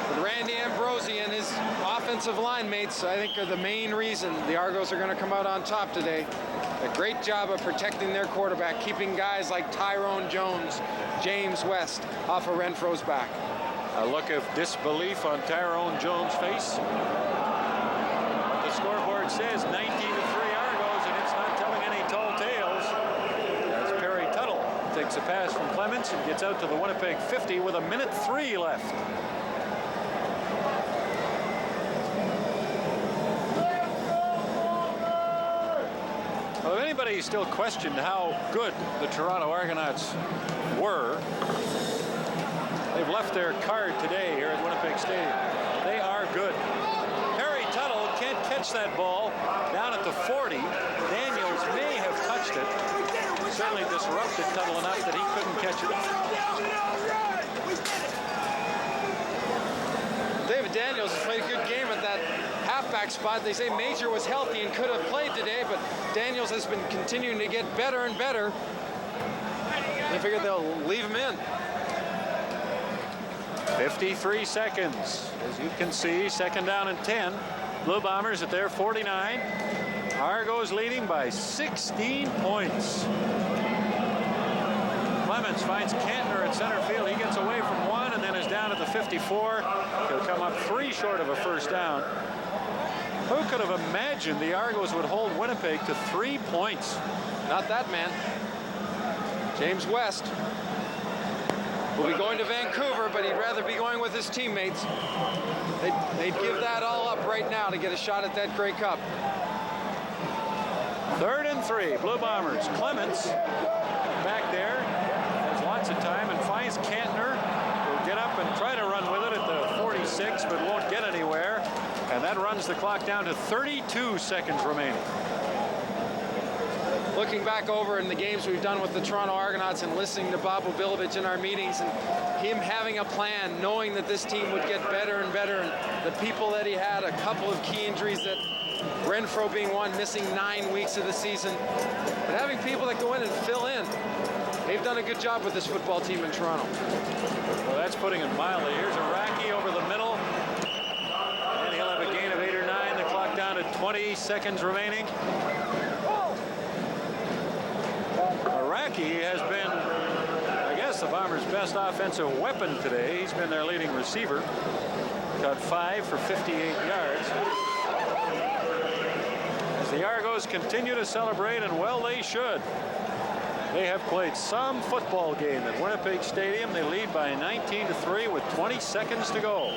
But Randy Ambrosie and his offensive line mates, I think, are the main reason the Argos are going to come out on top today. A great job of protecting their quarterback, keeping guys like Tyrone Jones, James West off of Renfro's back. A look of disbelief on Tyrone Jones' face. The scoreboard says 19-3 Argos, and it's not telling any tall tales. That's Perry Tuttle. Takes a pass from Clements and gets out to the Winnipeg 50 with 1:03 left. Well, if anybody still questioned how good the Toronto Argonauts were, they've left their card today here at Winnipeg Stadium. They are good. Perry Tuttle can't catch that ball down at the 40. Daniels may have touched it. Certainly disrupted Tuttle enough that he couldn't catch it. David Daniels has played a good game at that halfback spot. They say Major was healthy and could have played today, but Daniels has been continuing to get better and better. They figured they'll leave him in. 53 seconds. As you can see, second down and 10. Blue Bombers at their 49. Argos leading by 16 points. Clements finds Cantner at center field. He gets away from one and then is down at the 54. He'll come up 3 short of a first down. Who could have imagined the Argos would hold Winnipeg to 3 points? Not that man. James West will be going to Vancouver, but he'd rather be going with his teammates. They'd give that all up right now to get a shot at that Grey Cup. 3rd and 3, Blue Bombers. Clements back there, has lots of time and finds Cantner. Will get up and try to run with it at the 46, but won't get anywhere. And that runs the clock down to 32 seconds remaining. Looking back over in the games we've done with the Toronto Argonauts and listening to Bob Obilovich in our meetings and him having a plan, knowing that this team would get better and better, and the people that he had, a couple of key injuries, that Renfro being one, missing 9 weeks of the season, but having people that go in and fill in. They've done a good job with this football team in Toronto. Well, that's putting it mildly. Here's Iraqi over the middle, and he'll have a gain of 8 or 9. The clock down to 20 seconds remaining. Iraqi has been, I guess, the Bombers' best offensive weapon today. He's been their leading receiver. Got 5 for 58 yards. As the Argos continue to celebrate, and well they should. They have played some football game at Winnipeg Stadium. They lead by 19-3 with 20 seconds to go.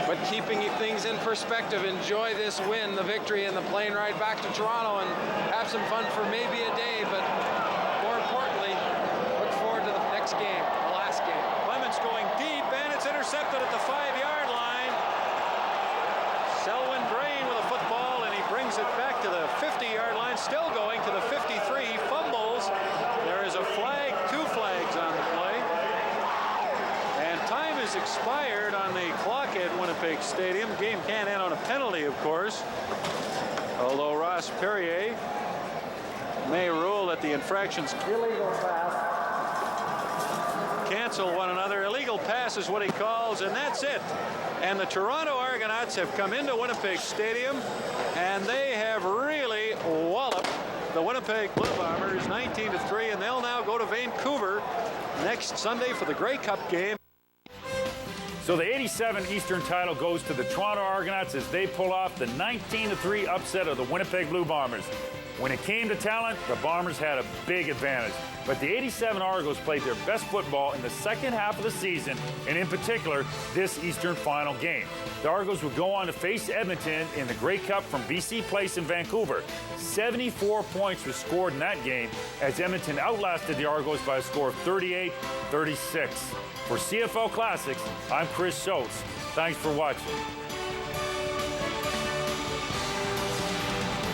But keeping things in perspective, enjoy this win, the victory, and the plane ride back to Toronto, and have some fun for maybe a day, but more importantly, look forward to the next game, the last game. Clements going deep, and it's intercepted at the 5-yard line. Selwyn Drain with a football, and he brings it back to the 50-yard line, still going to the 53, fumbles. There is a flag, 2 flags on the play. And time is expired on the clock at Winnipeg Stadium. Game can't end on a penalty, of course. Although Ross Perrier may rule that the infractions illegal pass cancel one another. Illegal pass is what he calls, and that's it. And the Toronto Argonauts have come into Winnipeg Stadium, and they have really walloped the Winnipeg Blue Bombers 19-3, and they'll now go to Vancouver next Sunday for the Grey Cup game. So the 87 Eastern title goes to the Toronto Argonauts as they pull off the 19-3 upset of the Winnipeg Blue Bombers. When it came to talent, the Bombers had a big advantage. But the 87 Argos played their best football in the second half of the season, and in particular, this Eastern Final game. The Argos would go on to face Edmonton in the Grey Cup from BC Place in Vancouver. 74 points were scored in that game as Edmonton outlasted the Argos by a score of 38-36. For CFL Classics, I'm Chris Schultz. Thanks for watching.